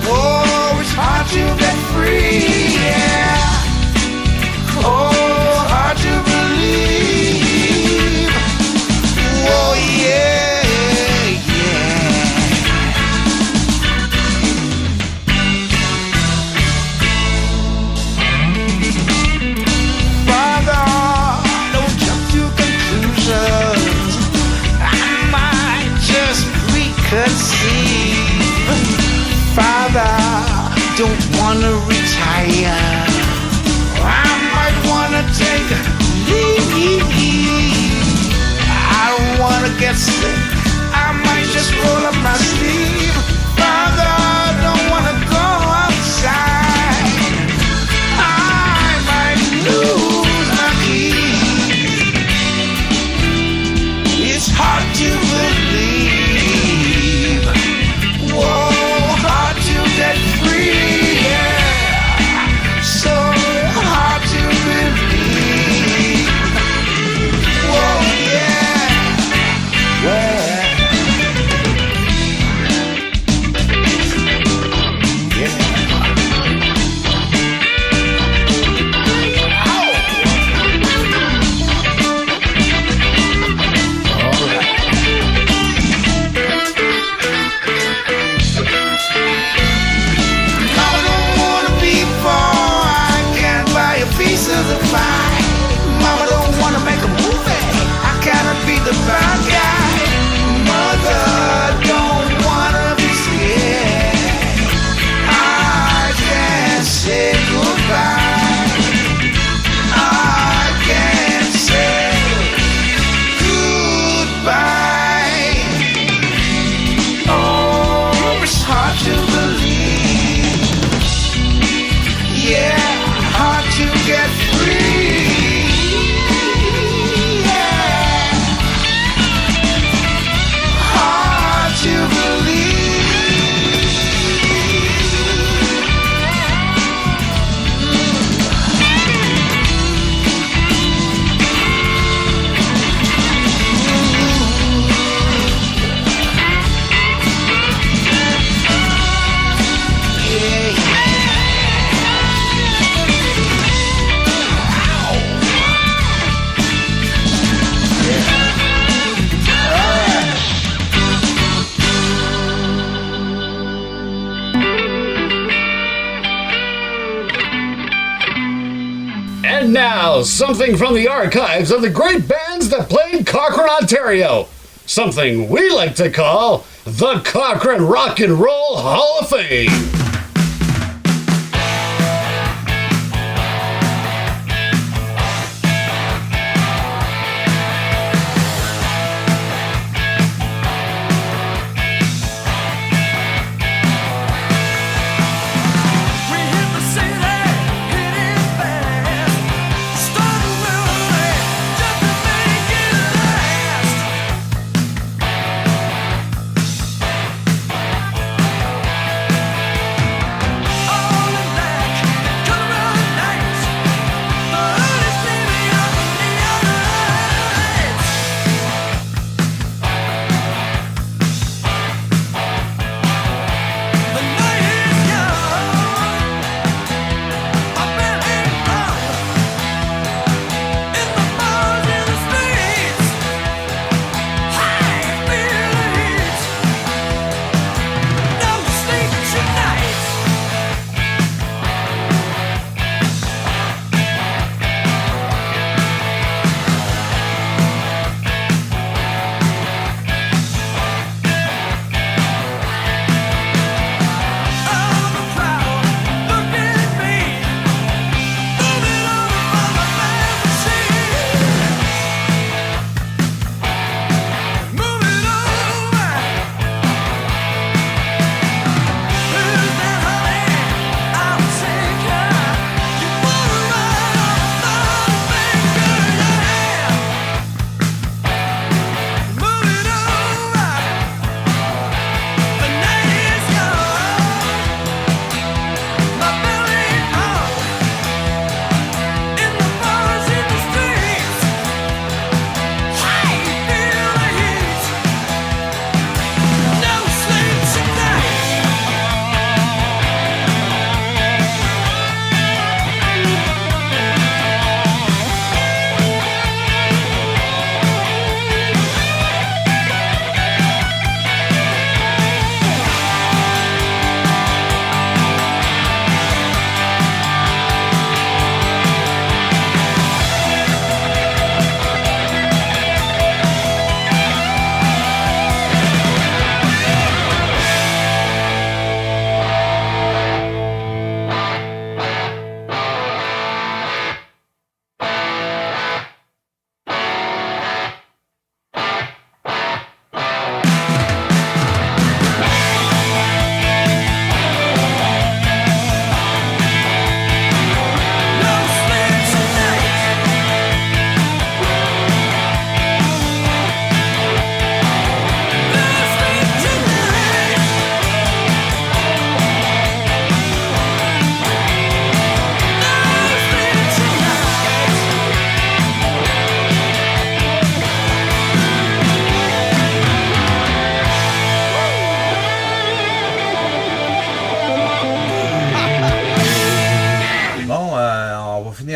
Whoa, it's hard to get free, yeah. Oh, hard to believe. Whoa, yeah, yeah. Father, don't jump to conclusions. I might just preconceive. Father, don't wanna retire. I might wanna take a leave. I don't wanna get sick. I might just roll up my sleeve. Father, don't wanna go outside. I might lose my keys. It's hard to believe. Whoa, hard to get free. Yeah. So hard to believe. Whoa, yeah. Well, yeah. Ow. All right. Mama don't wanna be poor, I can't buy a piece of the pie. Mama don't wanna make a movie, I gotta be the bad guy. Mother don't wanna be scared, I can't say goodbye. I can't say goodbye. Oh, it's hard to believe. Yeah, hard to get free. Yeah, hard to And now, something from the archives of the great bands that played Cochrane, Ontario. Something we like to call the Cochrane Rock and Roll Hall of Fame. We hit the city, hit it fast. Started moving just to make it last.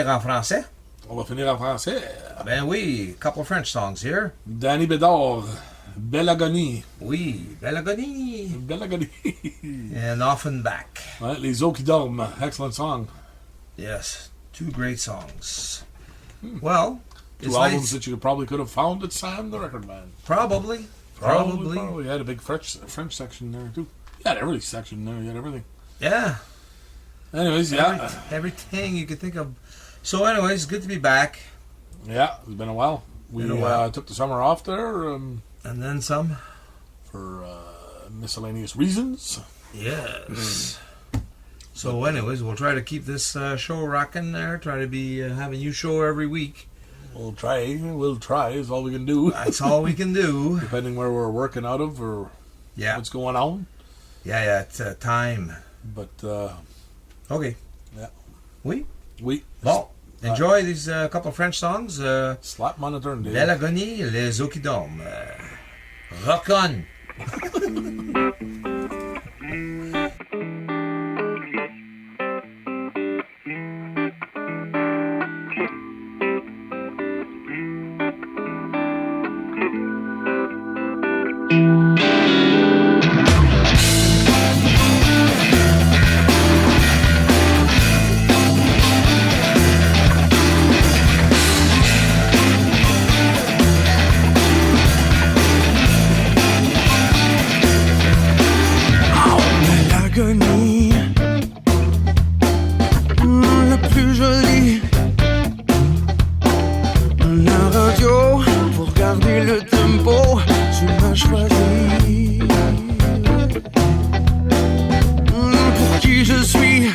finir en français. On va finir en français. Ben oui, a couple of French songs here. Danny Bédard, Belle Agonie. Oui, Belle Agonie. Belle Agonie. And Offenbach. Ouais, Les Eaux qui dorment. Excellent song. Yes, 2 great songs. Well, Two it's albums nice. that you probably could have found at Sam the Record Man. Probably. Probably. You had a big French section there too. You had every section there. You had everything. Yeah. Anyways, yeah. Everything you could think of. So anyways, good to be back. Yeah, it's been a while. We Been a while. took the summer off there And then some. for miscellaneous reasons. Yes. So anyways, we'll try to keep this show rocking there. Try to be having you show every week. We'll try is all we can do. That's all we can do. Depending where we're working out of or Yeah. what's going on. Yeah, it's time. But, Okay. yeah. Oui. Bon, Enjoy these couple of French songs. Slap monitor and Belle Agonie, Les Eaux qui dorment. Rock on! L'agonie, la plus jolie. La radio, pour garder le tempo, tu m'as choisi. Pour qui je suis.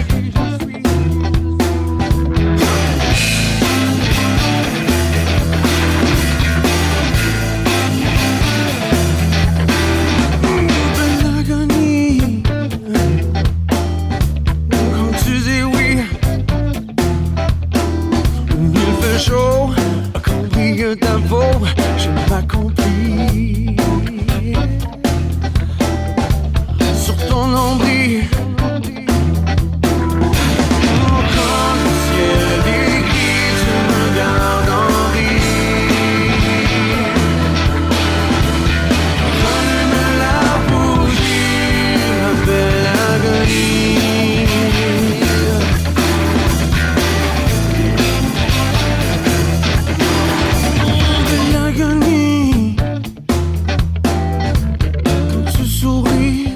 L'agonie. Quand tu dis oui, il fait chaud. Combien ta peau, je m'accomplis. Sur ton nombril. Quand le ciel est gris, tu me gardes en vie. Rallume la bougie, ma belle agonie. L'agonie, quand tu souris,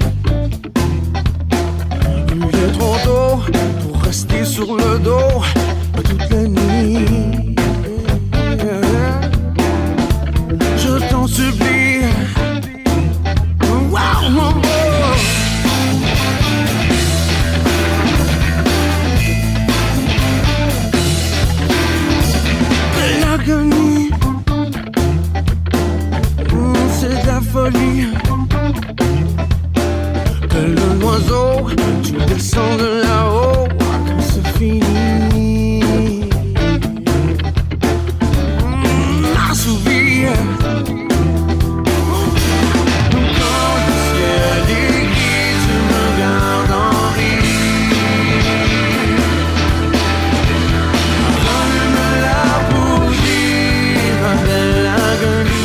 il est trop tôt pour rester sur le dos toute la nuit. Je t'en supplie, wow, mon beau. L'agonie, c'est de la folie. Tel un oiseau, tu descends de là-haut quand c'est fini. Assouvi. Quand le ciel est gris, tu me gardes en vie. Rallume la bougie, ma belle agonie.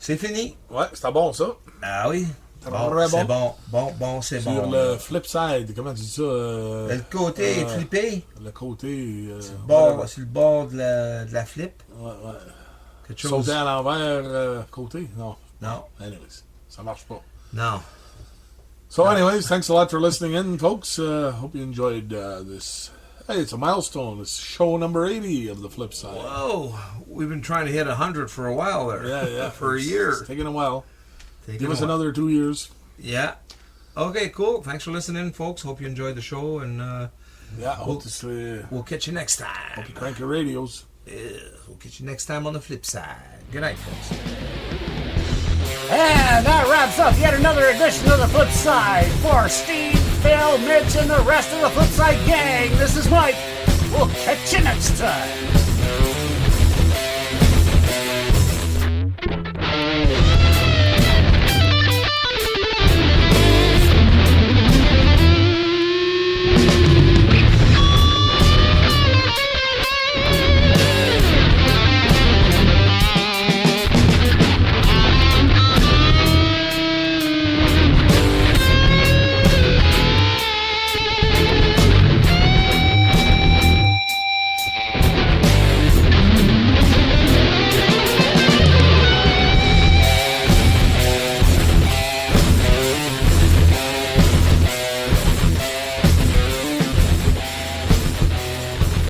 C'est fini. Ouais, c'était bon, ça. Ah oui. Bon, C'est bon. Bon, c'est bon. Sur le flip side, comment tu dis ça? Le côté est flippé. Le côté... Sur le bord de la flip. Ouais. Quelque chose. Sauter à l'envers, côté? Non. Non. Anyways, ça marche pas. Non. So anyways, thanks a lot for listening in, folks. Hope you enjoyed this. Hey, it's a milestone. It's show number 80 of the flip side. Whoa. We've been trying to hit 100 for a while there. Yeah. For a year. It's taking a while. Give us another 2 years. Yeah. Okay, cool. Thanks for listening, folks. Hope you enjoyed the show, and We'll catch you next time. Hope you crank your radios. We'll catch you next time on the flip side. Good night, folks. And that wraps up yet another edition of the Flip Side. For Steve, Phil, Mitch, and the rest of the Flip Side gang, this is Mike. We'll catch you next time.